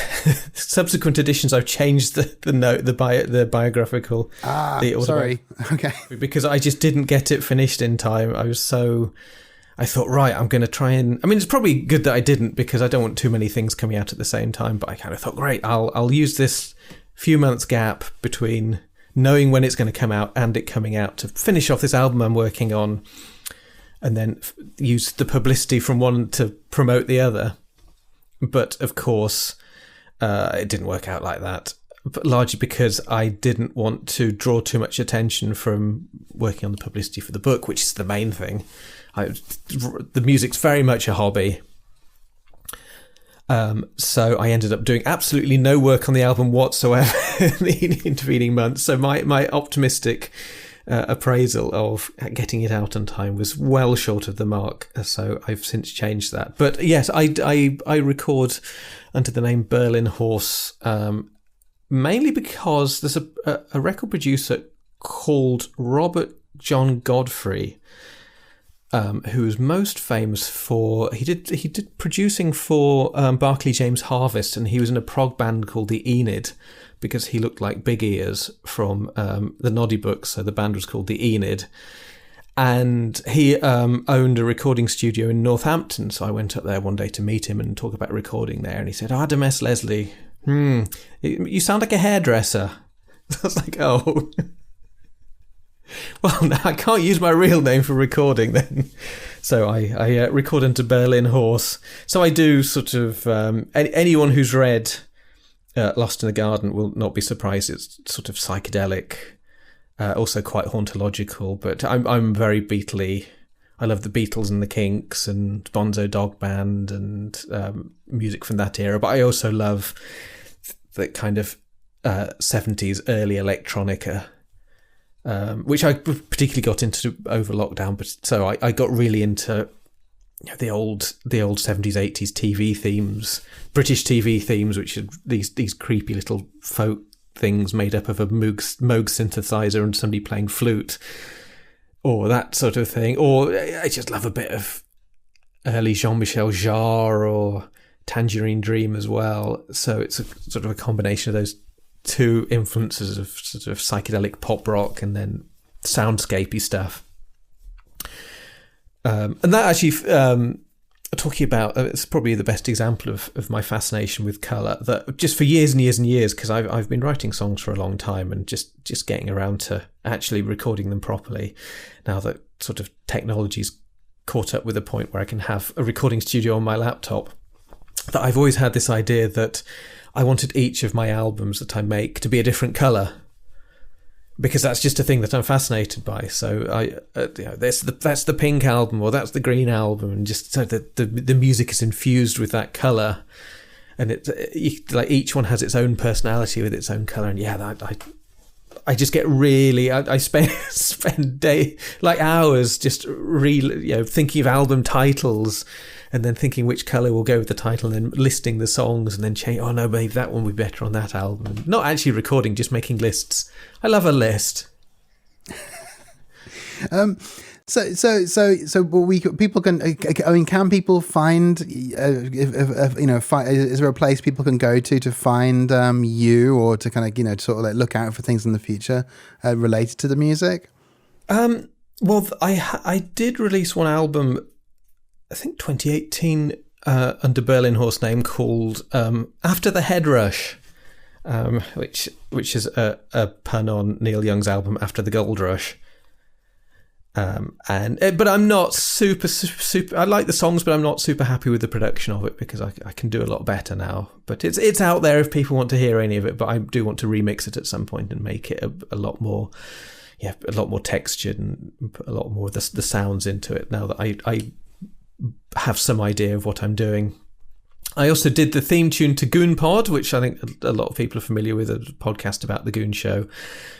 subsequent editions. I've changed the note, the biographical.
Sorry. Okay.
Because I just didn't get it finished in time. I thought, right, I'm going to try and. I mean, it's probably good that I didn't, because I don't want too many things coming out at the same time. But I kind of thought, great, I'll use this few months gap between knowing when it's going to come out and it coming out to finish off this album I'm working on. And then use the publicity from one to promote the other. But of course, it didn't work out like that. But largely because I didn't want to draw too much attention from working on the publicity for the book, which is the main thing. The music's very much a hobby. So I ended up doing absolutely no work on the album whatsoever in the intervening months. So my optimistic appraisal of getting it out on time was well short of the mark, so I've since changed that. But yes, I record under the name Berlin Horse, mainly because there's a record producer called Robert John Godfrey, who's most famous for he did producing for Barclay James Harvest, and he was in a prog band called the Enid, because he looked like Big Ears from the Noddy books, so the band was called the Enid. And he owned a recording studio in Northampton, so I went up there one day to meet him and talk about recording there, and he said, Adam S. Leslie, you sound like a hairdresser. I was like, oh. Well, now I can't use my real name for recording then. So I record into Berlin Horse. So I do sort of, anyone who's read Lost in the Garden will not be surprised. It's sort of psychedelic, also quite hauntological, but I'm very Beatley. I love the Beatles and the Kinks and Bonzo Dog Band and music from that era, but I also love the kind of 70s early electronica, which I particularly got into over lockdown. But so I got really into the old 70s, 80s TV themes, British TV themes, which are these creepy little folk things made up of a Moog synthesizer and somebody playing flute, or that sort of thing. Or I just love a bit of early Jean-Michel Jarre or Tangerine Dream as well. So it's a sort of a combination of those two influences of sort of psychedelic pop rock and then soundscapey stuff. And that actually, talking about, it's probably the best example of my fascination with colour, that just for years and years and years, because I've been writing songs for a long time and just getting around to actually recording them properly, now that sort of technology's caught up with a point where I can have a recording studio on my laptop, that I've always had this idea that I wanted each of my albums that I make to be a different colour, because that's just a thing that I'm fascinated by. So that's the pink album, or that's the green album, and just so that the music is infused with that colour, and like each one has its own personality with its own colour. And yeah, I just get really, I spend hours just thinking of album titles, and then thinking which colour will go with the title, and then listing the songs, and then change. Oh no, maybe that one would be better on that album. Not actually recording, just making lists. I love a list. So people can. I mean, can people find? Is there a place people can go to find you, or to kind of sort of like look out for things in the future related to the music? Well, I did release one album, I think 2018, under Berlin Horse name, called After the Head Rush, which is a pun on Neil Young's album After the Gold Rush. But I'm not super. I like the songs, but I'm not super happy with the production of it, because I can do a lot better now. But it's out there if people want to hear any of it. But I do want to remix it at some point and make it a lot more textured and put a lot more of the sounds into it, now that I have some idea of what I'm doing. I also did the theme tune to Goon Pod, which I think a lot of people are familiar with, a podcast about the Goon Show,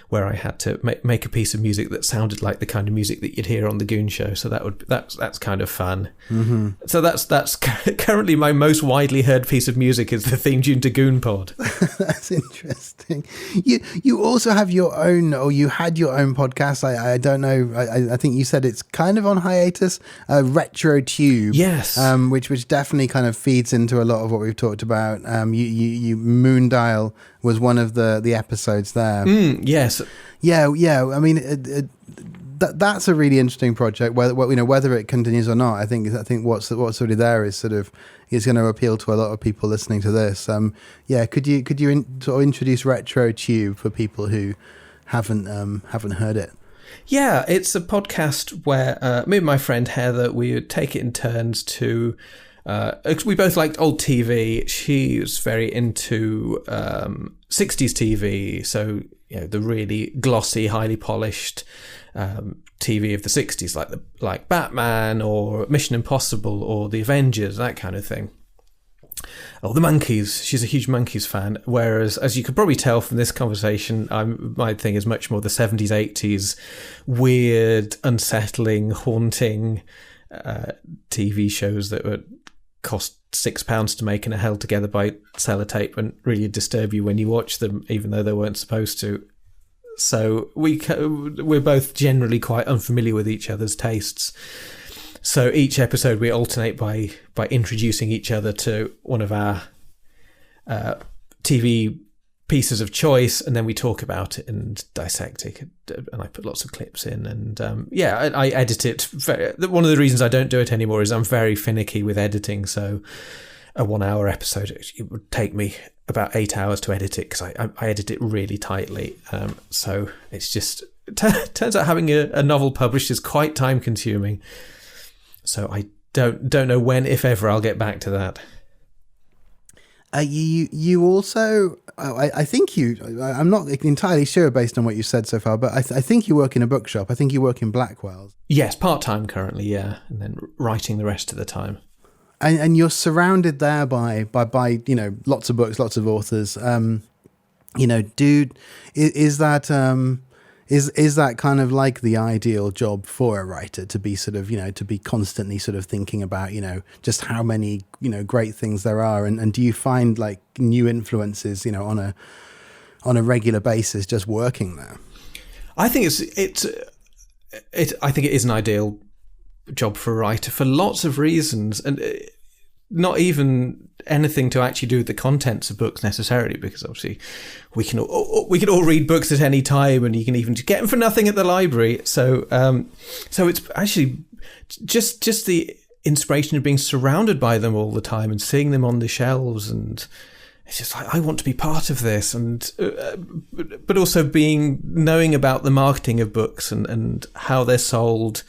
where I had to make a piece of music that sounded like the kind of music that you'd hear on the Goon Show. So that's kind of fun. Mm-hmm. So that's currently my most widely heard piece of music is the theme tune to Goon Pod.
That's interesting. You also have your own, or you had your own podcast. I don't know. I think you said it's kind of on hiatus. Retro Tube.
Yes.
Which definitely kind of feeds into a lot of what we've talked about. You Moondial was one of the episodes there.
Yes.
Yeah. I mean, that's a really interesting project. Whether it continues or not, I think what's already there is sort of is going to appeal to a lot of people listening to this. Could you sort of introduce Retro Tube for people who haven't heard it?
Yeah, it's a podcast where me and my friend Heather, we would take it in turns to. We both liked old TV. She was very into 60s TV, so the really glossy, highly polished TV of the 60s, like Batman or Mission Impossible or The Avengers, that kind of thing. Or the Monkees. She's a huge Monkees fan, whereas, as you could probably tell from this conversation, my thing is much more the 70s, 80s, weird, unsettling, haunting TV shows that would cost £6 to make and are held together by sellotape and really disturb you when you watch them, even though they weren't supposed to. So we're both generally quite unfamiliar with each other's tastes. So each episode we alternate by introducing each other to one of our TV pieces of choice, and then we talk about it and dissect it, and I put lots of clips in, and I edit it. One of the reasons I don't do it anymore is I'm very finicky with editing, so a 1 hour episode, it would take me about 8 hours to edit it because I edit it really tightly. So it's just turns out having a novel published is quite time consuming. So I don't know when, if ever, I'll get back to that.
You also, I think I'm not entirely sure based on what you said so far, but I think you work in a bookshop. I think you work in Blackwell's.
Yes, part-time currently, yeah, and then writing the rest of the time.
And you're surrounded there by lots of books, lots of authors. Is that kind of like the ideal job for a writer, to be sort of, to be constantly sort of thinking about, just how many, great things there are. And do you find like new influences, on a regular basis just working there?
I think I think it is an ideal job for a writer for lots of reasons, and not even anything to actually do with the contents of books necessarily, because obviously we can all read books at any time, and you can even get them for nothing at the library. So it's actually just the inspiration of being surrounded by them all the time and seeing them on the shelves, and it's just like, I want to be part of this, and but also knowing about the marketing of books and how they're sold,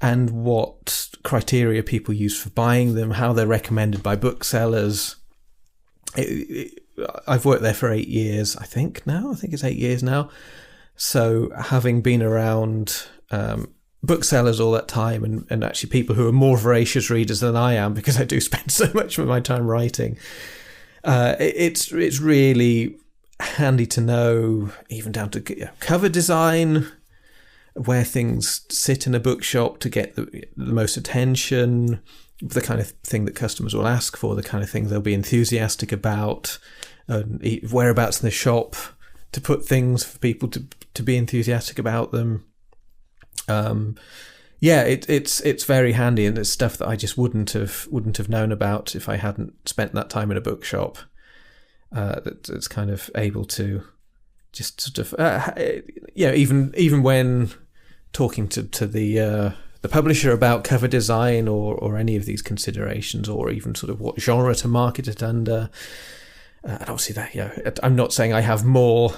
and what criteria people use for buying them, how they're recommended by booksellers. I've worked there for 8 years, I think it's 8 years now. So having been around booksellers all that time, and actually people who are more voracious readers than I am, because I do spend so much of my time writing, it's really handy to know, even down to cover design, where things sit in a bookshop to get the most attention, the kind of thing that customers will ask for, the kind of thing they'll be enthusiastic about, whereabouts in the shop to put things for people to be enthusiastic about them. It's very handy, and it's stuff that I just wouldn't have known about if I hadn't spent that time in a bookshop. That's kind of able to just sort of even when talking to the publisher about cover design or any of these considerations, or even sort of what genre to market it under, and obviously that I'm not saying I have more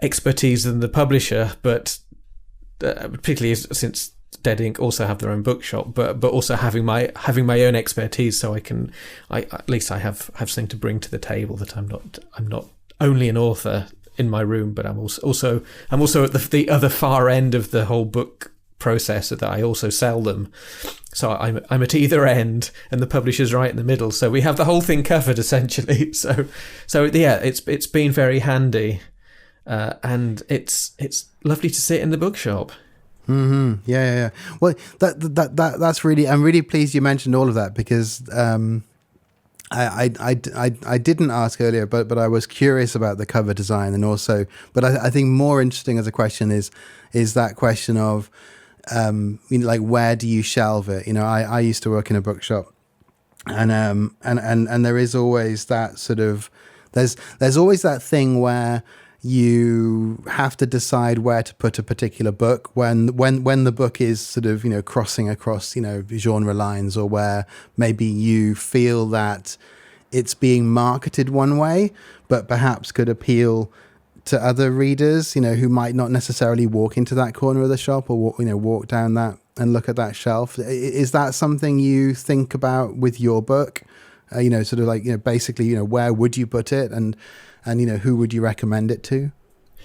expertise than the publisher, but particularly since Dead Ink also have their own bookshop, but also having my own expertise, so I at least I have something to bring to the table, that I'm not only an author in my room, but I'm also at the other far end of the whole book process that I also sell them. So I'm at either end, and the publisher's right in the middle. So we have the whole thing covered essentially. So yeah, it's been very handy, and it's lovely to sit in the bookshop.
Mm-hmm. Yeah. Well, that's really. I'm really pleased you mentioned all of that, because I didn't ask earlier, but I was curious about the cover design, and also, but I think more interesting as a question is that question of, like, where do you shelve it? I used to work in a bookshop, and there is always that sort of, there's always that thing where you have to decide where to put a particular book when the book is sort of, crossing across, genre lines, or where maybe you feel that it's being marketed one way, but perhaps could appeal to other readers, who might not necessarily walk into that corner of the shop, or walk down that and look at that shelf. Is that something you think about with your book? Sort of like, basically, where would you put it, and who would you recommend it to?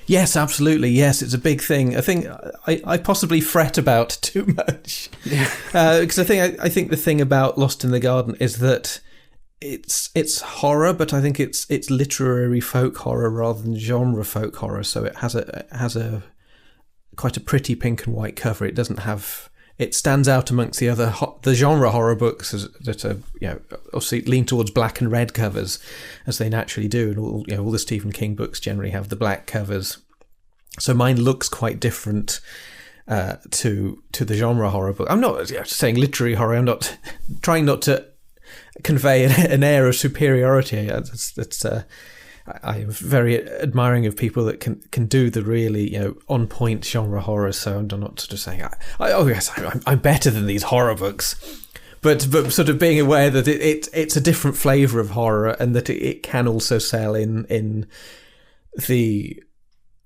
Yes, absolutely. Yes, it's a big thing. I think I possibly fret about too much, because I think the thing about Lost in the Garden is that it's horror, but I think it's literary folk horror rather than genre folk horror. So it has a quite a pretty pink and white cover. It doesn't have. It stands out amongst the genre horror books that are, obviously lean towards black and red covers, as they naturally do, and all the Stephen King books generally have the black covers. So mine looks quite different to the genre horror book. I'm not saying literary horror. I'm not trying not to convey an air of superiority. I am very admiring of people that can do the really on point genre horror. So I'm not sort of saying I'm better than these horror books, but sort of being aware that it's a different flavour of horror, and that it can also sell in the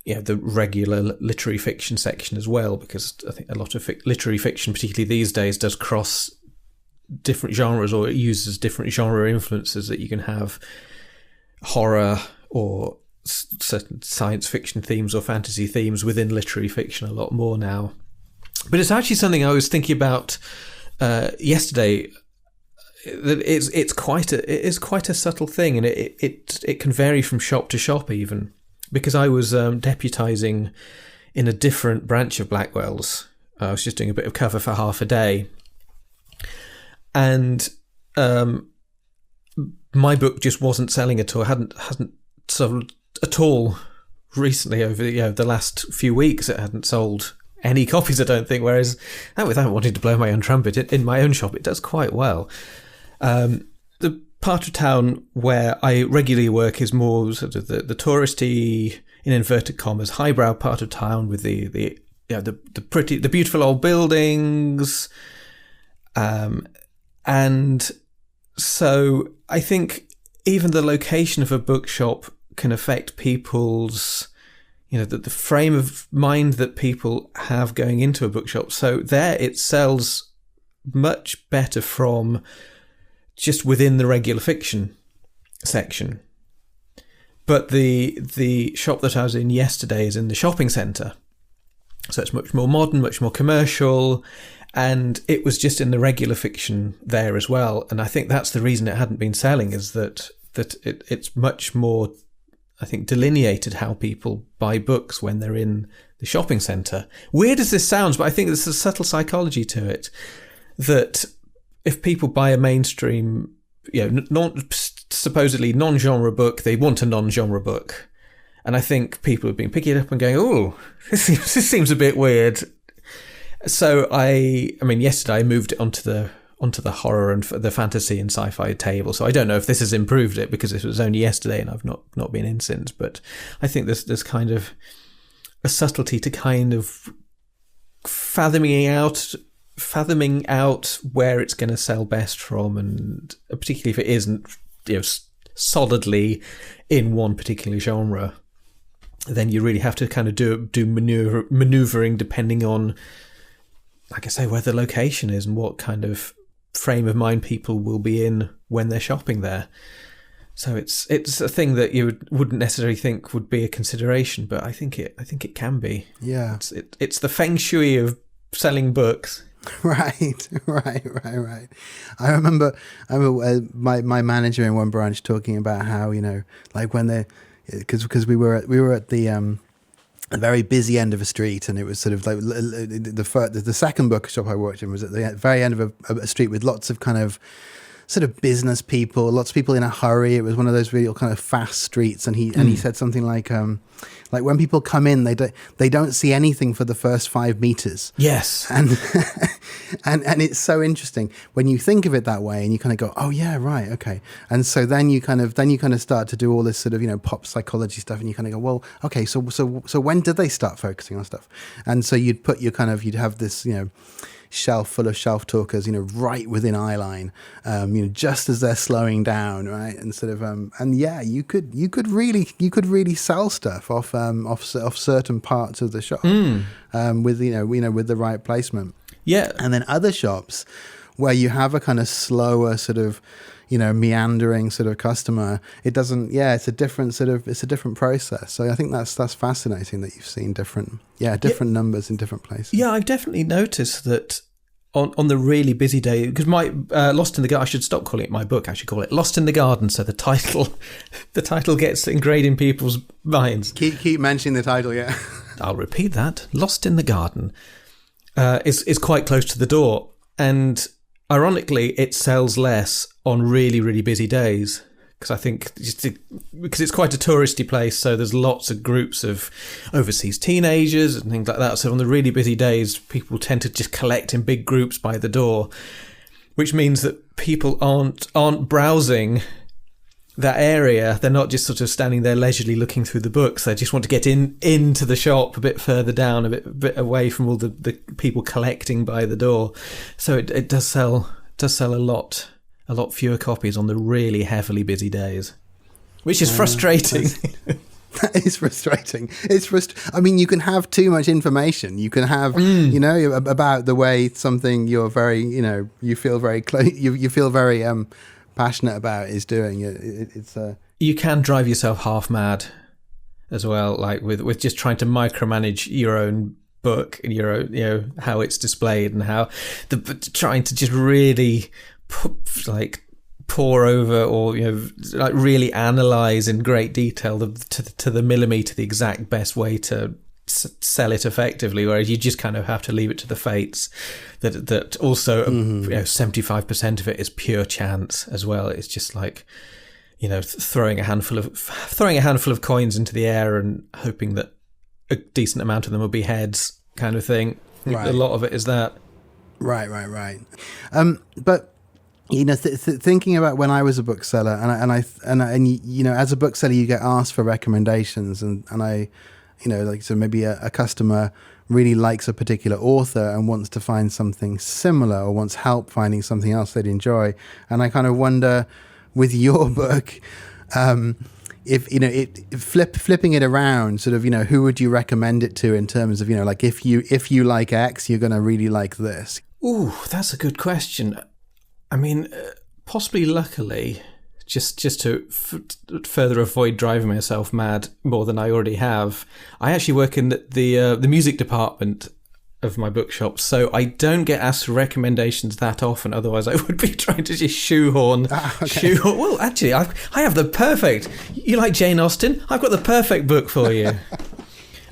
the regular literary fiction section as well, because I think a lot of literary fiction, particularly these days, does cross different genres, or it uses different genre influences, that you can have horror or certain science fiction themes or fantasy themes within literary fiction a lot more now. But it's actually something I was thinking about yesterday, that it is quite a subtle thing, and it can vary from shop to shop even, because I was deputising in a different branch of Blackwell's. I was just doing a bit of cover for half a day, and my book just wasn't selling at all. Hadn't sold at all recently over the last few weeks. It hadn't sold any copies, I don't think. Whereas, without wanting to blow my own trumpet, in my own shop it does quite well. The part of town where I regularly work is more sort of the touristy, in inverted commas, highbrow part of town, with the beautiful old buildings, and so I think even the location of a bookshop can affect people's, the frame of mind that people have going into a bookshop. So there it sells much better from just within the regular fiction section. But the shop that I was in yesterday is in the shopping centre. So it's much more modern, much more commercial, and it was just in the regular fiction there as well. And I think that's the reason it hadn't been selling, is that it's much more, I think, delineated how people buy books when they're in the shopping centre. Weird as this sounds, but I think there's a subtle psychology to it, that if people buy a mainstream, supposedly non-genre book, they want a non-genre book. And I think people have been picking it up and going, oh, this seems a bit weird. So yesterday I moved it onto the horror and the fantasy and sci-fi table. So I don't know if this has improved it, because it was only yesterday and I've not been in since. But I think there's kind of a subtlety to kind of fathoming out where it's going to sell best from, and particularly if it isn't solidly in one particular genre, then you really have to kind of do maneuvering depending on, like I say, where the location is and what kind of frame of mind people will be in when they're shopping there. So it's a thing that you wouldn't necessarily think would be a consideration, but I think it can be.
Yeah,
it's the feng shui of selling books.
Right. I remember my manager in one branch talking about how, like when they, because we were at the very busy end of a street, and it was sort of like the second bookshop I worked in was at the very end of a street with lots of kind of sort of business people, lots of people in a hurry. It was one of those real kind of fast streets, and he said something like when people come in, they don't see anything for the first 5 meters.
Yes,
and and it's so interesting when you think of it that way, and you kind of go, oh yeah, right, okay. And so then you kind of start to do all this sort of pop psychology stuff, and you kind of go, well, okay, so when did they start focusing on stuff? And so you'd have this shelf full of shelf talkers, right within eye line, just as they're slowing down, right? And sort of, and yeah, you could really sell stuff off certain parts of the shop, with the right placement.
Yeah.
And then other shops where you have a kind of slower sort of, meandering sort of customer, it's a different process. So I think that's fascinating that you've seen different numbers in different places.
Yeah, I've definitely noticed that on the really busy day, because my Lost in the Garden, I should stop calling it my book, I should call it Lost in the Garden, so the title gets ingrained in people's minds.
Keep mentioning the title, yeah.
I'll repeat that. Lost in the Garden is quite close to the door, and ironically, it sells less on really, really busy days, because I think because it's quite a touristy place, so there's lots of groups of overseas teenagers and things like that. So on the really busy days, people tend to just collect in big groups by the door, which means that people aren't browsing that area. They're not just sort of standing there leisurely looking through the books. They just want to get into the shop a bit further down, a bit away from all the people collecting by the door. So it does sell a lot fewer copies on the really heavily busy days, which is frustrating.
That is frustrating. I mean, you can have too much information. You can have, about the way something you're very, you feel very close, you feel very passionate about is doing.
You can drive yourself half mad as well, like with just trying to micromanage your own book and your own, how it's displayed, and how trying to just really pour over or really analyze in great detail to the millimetre the exact best way to sell it effectively, whereas you just kind of have to leave it to the fates. That also 75% of it is pure chance as well. It's just like throwing a handful of coins into the air and hoping that a decent amount of them will be heads, kind of thing. Right. A lot of it is that. Right.
But thinking about when I was a bookseller, and as a bookseller, you get asked for recommendations, and I, so maybe a customer really likes a particular author and wants to find something similar, or wants help finding something else they'd enjoy, and I kind of wonder with your book, if flipping it around, sort of, who would you recommend it to in terms of, like if you like X, you're going to really like this.
Ooh, that's a good question. I mean, possibly luckily, just to further avoid driving myself mad more than I already have, I actually work in the music department of my bookshop, so I don't get asked for recommendations that often. Otherwise, I would be trying to just shoehorn. Well, actually, I have the perfect. You like Jane Austen? I've got the perfect book for you.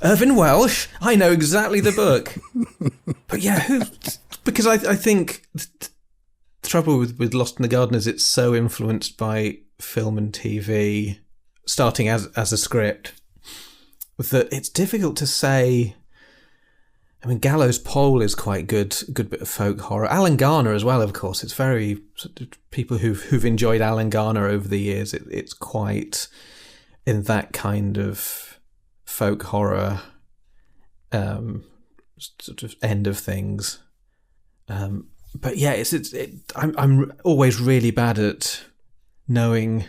Irvine Welsh. I know exactly the book. But yeah, because I think the trouble with Lost in the Garden is it's so influenced by film and TV, starting as a script, that it's difficult to say. I mean, Gallows Pole is quite good bit of folk horror. Alan Garner as well, of course. It's very sort of people who've enjoyed Alan Garner over the years. It's quite in that kind of folk horror sort of end of things. But yeah, I'm always really bad at knowing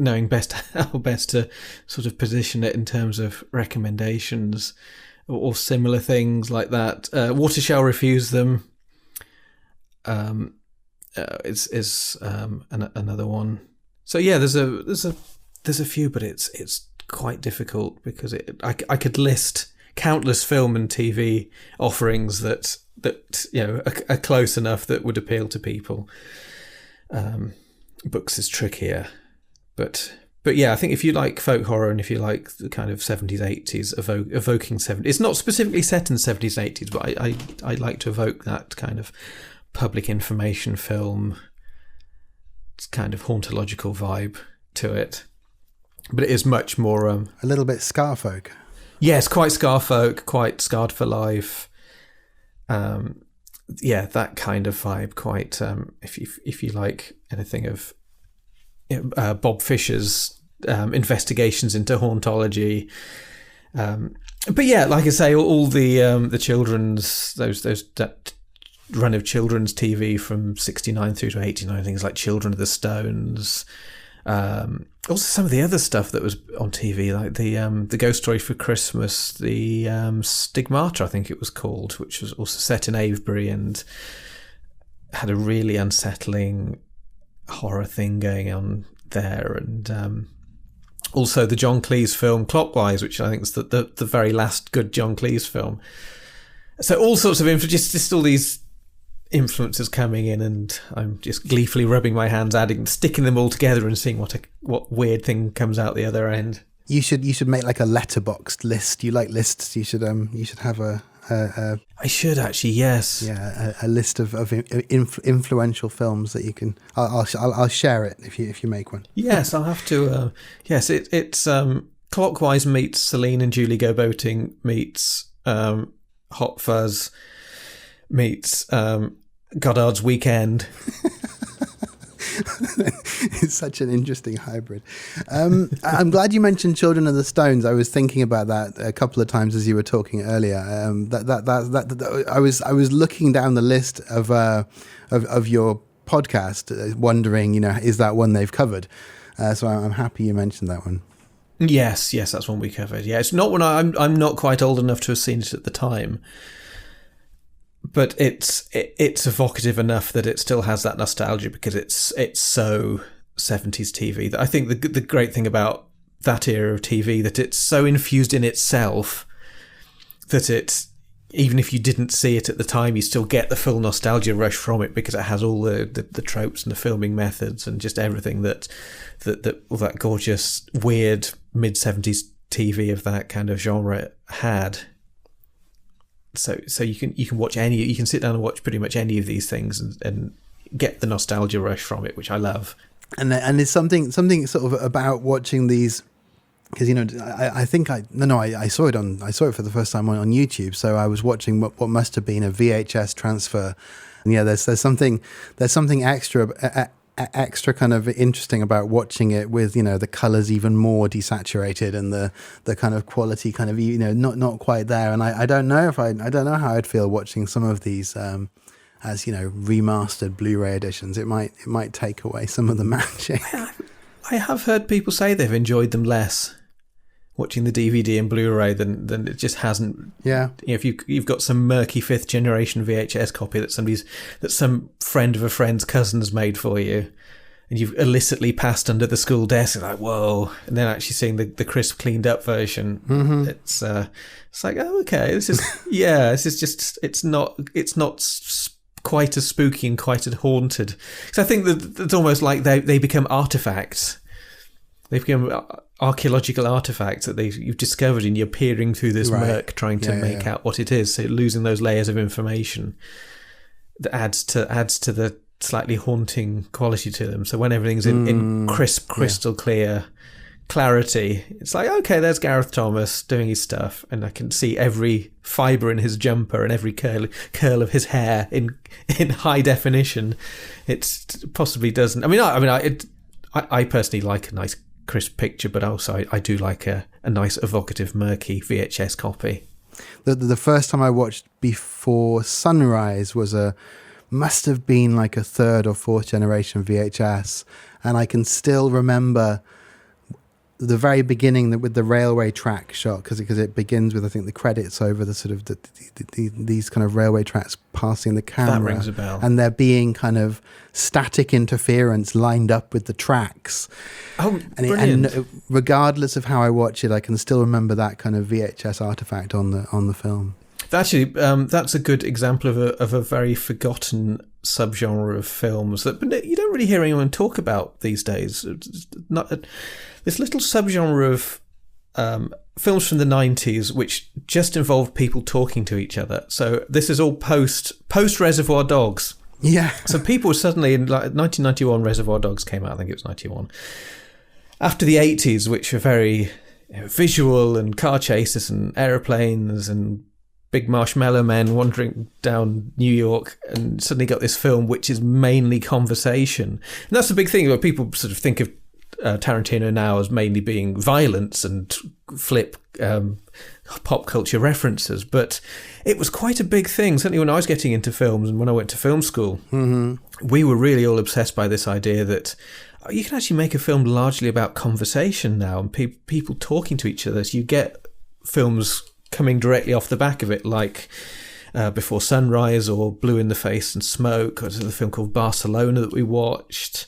how best to sort of position it in terms of recommendations. Or similar things like that. Water Shall Refuse Them is another one. So yeah, there's a few, but it's quite difficult because I could list countless film and TV offerings that that are close enough that would appeal to people. Books is trickier, but yeah, I think if you like folk horror and if you like the kind of 70s, 80s, evoking 70s, it's not specifically set in the 70s, 80s, but I like to evoke that kind of public information film, kind of hauntological vibe to it. But it is much more...
a little bit Scarfolk.
Yes, quite Scarfolk, quite Scarred for Life. Yeah, that kind of vibe. Quite if you like anything of Bob Fisher's investigations into hauntology. But yeah, like I say, all the children's that run of children's TV from 69 through to 89, things like Children of the Stones. Also some of the other stuff that was on TV, like the Ghost Story for Christmas, the Stigmata, I think it was called, which was also set in Avebury and had a really unsettling horror thing going on there. And also the John Cleese film Clockwise, which I think is the very last good John Cleese film. So all sorts of just all these influences coming in, and I'm just gleefully rubbing my hands, sticking them all together and seeing what weird thing comes out the other end.
You should make like a letterboxed list. You like lists? You should have a
I should actually, yes.
Yeah, a list of influential films that you can. I'll share it if you make one.
Yes, I'll have to. Yes, it's Clockwise meets Celine and Julie Go Boating meets Hot Fuzz meets Goddard's Weekend.
It's such an interesting hybrid. I'm glad you mentioned Children of the Stones. I was thinking about that a couple of times as you were talking earlier. I was looking down the list of your podcast, wondering, is that one they've covered? So I'm happy you mentioned that one.
Yes, that's one we covered. Yeah, it's not one I'm not quite old enough to have seen it at the time. But it's evocative enough that it still has that nostalgia because it's so 70s TV. That I think the great thing about that era of TV, that it's so infused in itself that it's, even if you didn't see it at the time, you still get the full nostalgia rush from it because it has all the tropes and the filming methods and just everything that all that gorgeous, weird mid-70s TV of that kind of genre had. So you can watch you can sit down and watch pretty much any of these things and get the nostalgia rush from it, which I love.
And there's something sort of about watching these, because I saw it for the first time on YouTube. So I was watching what must have been a VHS transfer. And yeah, there's something extra kind of interesting about watching it with the colors even more desaturated and the kind of quality kind of not quite there. And I don't know how I'd feel watching some of these as remastered Blu-ray editions. It might take away some of the magic.
I have heard people say they've enjoyed them less watching the DVD and Blu-ray than it just hasn't.
Yeah.
If you've got some murky 5th generation VHS copy that some friend of a friend's cousin's made for you, and you've illicitly passed under the school desk, like, whoa, and then actually seeing the crisp, cleaned up version, it's like, oh, okay, this is just it's not quite as spooky and quite as haunted. So I think that it's almost like they become artifacts. They become archaeological artifacts that you've discovered, and you're peering through this murk trying to make out what it is. So losing those layers of information that adds to the slightly haunting quality to them. So when everything's in crisp, crystal clear clarity, it's like, okay, there's Gareth Thomas doing his stuff, and I can see every fibre in his jumper and every curl of his hair in high definition. It possibly doesn't. I personally like a nice crisp picture, but also I do like a nice evocative murky VHS copy.
The first time I watched Before Sunrise must have been like a 3rd or 4th generation VHS, and I can still remember the very beginning with the railway track shot, because it begins with, I think, the credits over the sort of these kind of railway tracks passing the camera.
That rings a bell.
And there being kind of static interference lined up with the tracks.
Oh, brilliant.
And regardless of how I watch it, I can still remember that kind of VHS artifact on the film.
Actually, that's a good example of a very forgotten subgenre of films that you don't really hear anyone talk about these days. This little subgenre of films from the 90s which just involved people talking to each other. So this is all post Reservoir Dogs.
Yeah.
So people suddenly, in 1991, Reservoir Dogs came out. I think it was 91. After the 80s, which were very visual and car chases and aeroplanes and big marshmallow men wandering down New York, and suddenly got this film which is mainly conversation. And that's the big thing. Where people sort of think of Tarantino now as mainly being violence and flip pop culture references, but it was quite a big thing. Certainly when I was getting into films and when I went to film school, we were really all obsessed by this idea that you can actually make a film largely about conversation now and people talking to each other. So you get films coming directly off the back of it, like Before Sunrise or Blue in the Face and Smoke, or the film called Barcelona that we watched.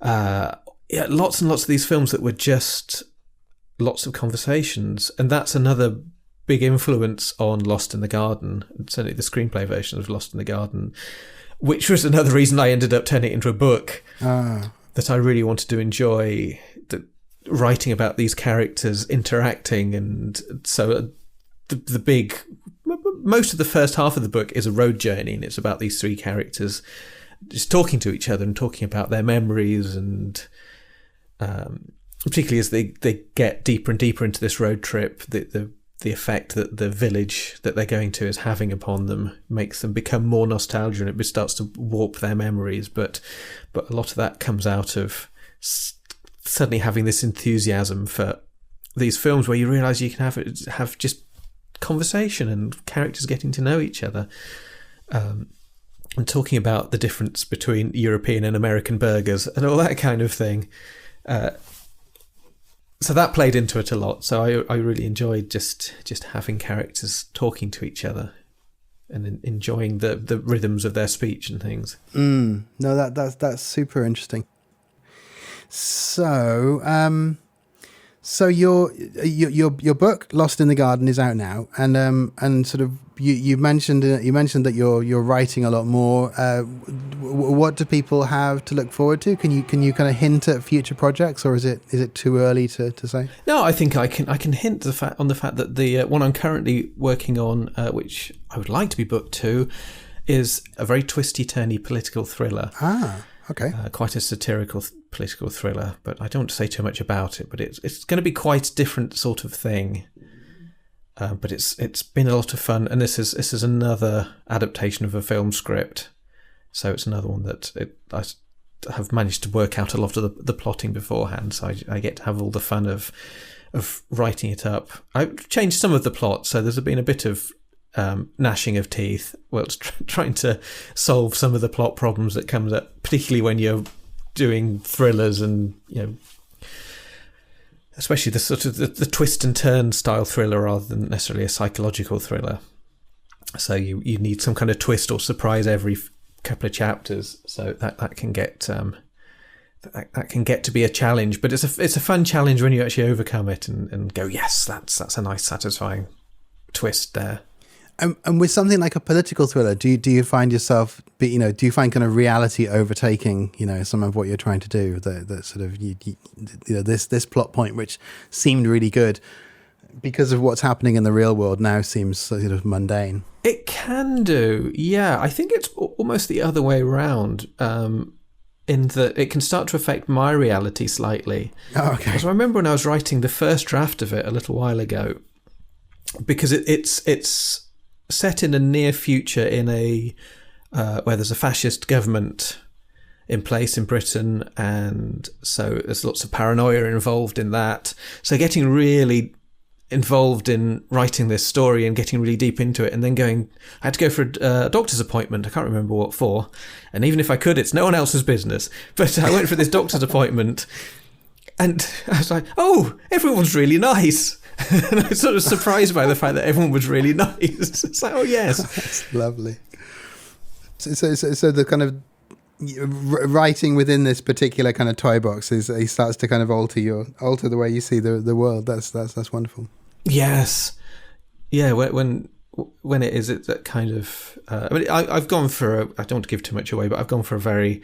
Lots and lots of these films that were just lots of conversations. And that's another big influence on Lost in the Garden, certainly the screenplay version of Lost in the Garden, which was another reason I ended up turning it into a book, that I really wanted to enjoy, writing about these characters interacting. And so the big, most of the first half of the book is a road journey, and it's about these three characters just talking to each other and talking about their memories, and particularly as they get deeper and deeper into this road trip, the effect that the village that they're going to is having upon them makes them become more nostalgia, and it starts to warp their memories. But a lot of that comes out of suddenly having this enthusiasm for these films where you realise you can have just conversation and characters getting to know each other, and talking about the difference between European and American burgers and all that kind of thing. So that played into it a lot. So I really enjoyed just having characters talking to each other and enjoying the rhythms of their speech and things.
No, that's super interesting. So your book Lost in the Garden is out now, and sort of you mentioned that you're writing a lot more. What do people have to look forward to? Can you kind of hint at future projects, or is it too early to say?
No, I think I can hint on the fact that the one I'm currently working on, which I would like to be book 2, is a very twisty-turny political thriller.
Okay.
Quite a satirical political thriller, but I don't want to say too much about it. But it's going to be quite a different sort of thing. But it's been a lot of fun, and this is another adaptation of a film script, so it's another one that I have managed to work out a lot of the plotting beforehand. So I get to have all the fun of writing it up. I've changed some of the plot, so there's been a bit of gnashing of teeth. Well, it's trying to solve some of the plot problems that comes up, particularly when you're doing thrillers, and especially the sort of the twist and turn style thriller rather than necessarily a psychological thriller. So you need some kind of twist or surprise every couple of chapters. So that can get that can get to be a challenge, but it's a fun challenge when you actually overcome it and go, yes, that's a nice satisfying twist there.
And with something like a political thriller, do you find yourself, do you find kind of reality overtaking, some of what you're trying to do? That sort of, this plot point, which seemed really good, because of what's happening in the real world now, seems sort of mundane.
It can do, yeah. I think it's almost the other way around, in that it can start to affect my reality slightly.
Oh, okay.
Because I remember when I was writing the first draft of it a little while ago, because it's set in a near future in a where there's a fascist government in place in Britain, and so there's lots of paranoia involved in that. So getting really involved in writing this story and getting really deep into it, and then I had to go for a doctor's appointment. I can't remember what for, and even if I could, it's no one else's business. But I went for this doctor's appointment, and I was like, oh, everyone's really nice. And I was sort of surprised by the fact that everyone was really nice. It's like, oh yes,
that's lovely. So the kind of writing within this particular kind of toy box he starts to kind of alter the way you see the world. That's wonderful.
Yes, yeah. When when it is that kind of. I mean, I've gone for. I don't want to give too much away, but I've gone for a very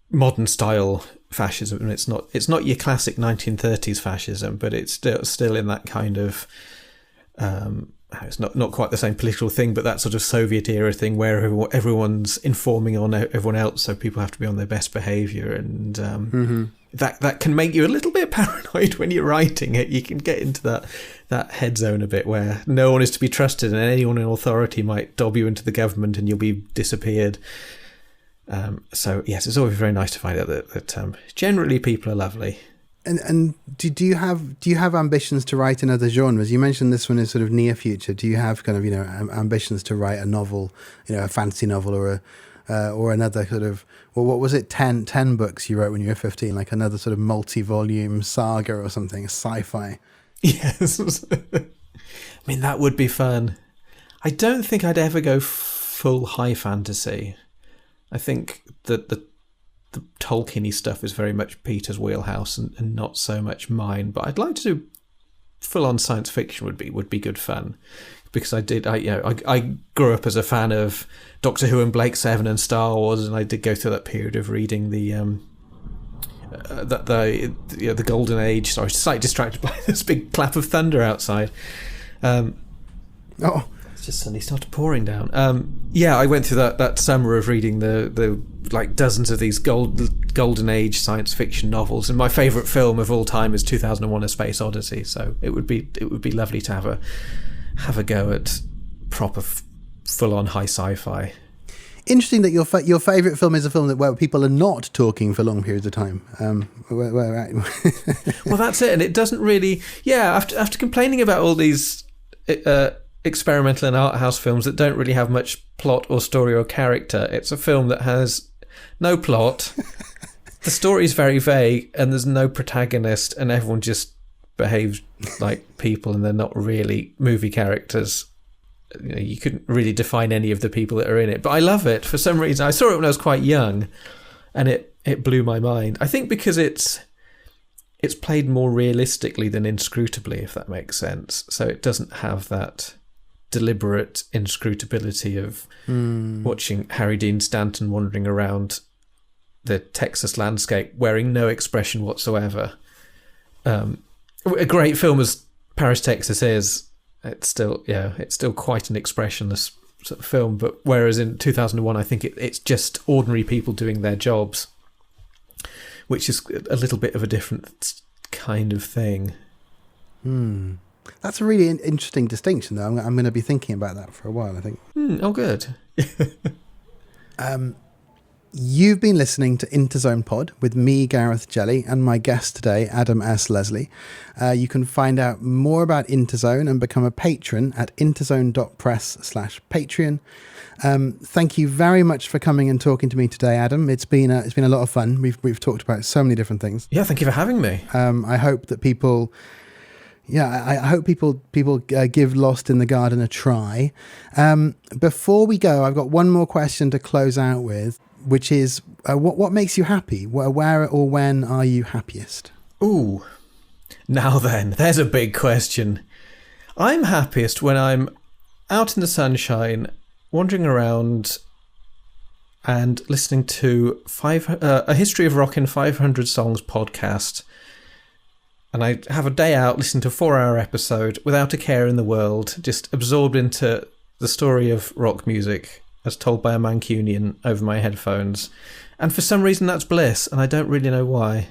modern style fascism, and it's not your classic 1930s fascism, but it's still in that kind of. It's not quite the same political thing, but that sort of Soviet era thing where everyone's informing on everyone else, so people have to be on their best behaviour, and that can make you a little bit paranoid when you're writing it. You can get into that head zone a bit where no one is to be trusted, and anyone in authority might dob you into the government, and you'll be disappeared. So yes, it's always very nice to find out that generally people are lovely.
And do you have ambitions to write in other genres? You mentioned this one is sort of near future. Do you have kind of ambitions to write a novel, a fantasy novel or another sort of, well, what was it, 10 books you wrote when you were 15, like another sort of multi-volume saga or something, sci-fi?
Yes. I mean, that would be fun. I don't think I'd ever go full high fantasy. I think that the Tolkien-y stuff is very much Peter's wheelhouse and not so much mine. But I'd like to do full-on science fiction would be good fun, because I grew up as a fan of Doctor Who and Blake Seven and Star Wars, and I did go through that period of reading the Golden Age. Sorry, slightly distracted by this big clap of thunder outside. It's just suddenly started pouring down. I went through that summer of reading the like dozens of these golden age science fiction novels, and my favourite film of all time is 2001: A Space Odyssey. So it would be lovely to have a go at proper full on high sci-fi.
Interesting that your favourite film is a film where people are not talking for long periods of time.
Well, that's it, and it doesn't really. Yeah, after complaining about all these experimental and art house films that don't really have much plot or story or character, it's a film that has no plot. The story is very vague, and there's no protagonist, and everyone just behaves like people, and they're not really movie characters. You couldn't really define any of the people that are in it, but I love it for some reason. I saw it when I was quite young, and it blew my mind. I think because it's played more realistically than inscrutably, if that makes sense. So it doesn't have that deliberate inscrutability of watching Harry Dean Stanton wandering around the Texas landscape wearing no expression whatsoever. A great film as Paris, Texas is, it's still quite an expressionless sort of film. But whereas in 2001, I think it's just ordinary people doing their jobs, which is a little bit of a different kind of thing.
That's a really interesting distinction, though. I'm going to be thinking about that for a while, I think.
Oh, good.
You've been listening to INTERZONE Pod with me, Gareth Jelley, and my guest today, Adam S. Leslie. You can find out more about INTERZONE and become a patron at interzone.press/Patreon. Thank you very much for coming and talking to me today, Adam. It's been a lot of fun. We've talked about so many different things.
Yeah, thank you for having me.
I hope that people... Yeah, I hope people give Lost in the Garden a try. Before we go, I've got one more question to close out with, which is, what makes you happy? Where or when are you happiest?
Ooh, now then, there's a big question. I'm happiest when I'm out in the sunshine, wandering around and listening to a History of Rock in 500 Songs podcast. And I have a day out listening to a 4-hour episode without a care in the world, just absorbed into the story of rock music as told by a Mancunian over my headphones. And for some reason that's bliss, and I don't really know why.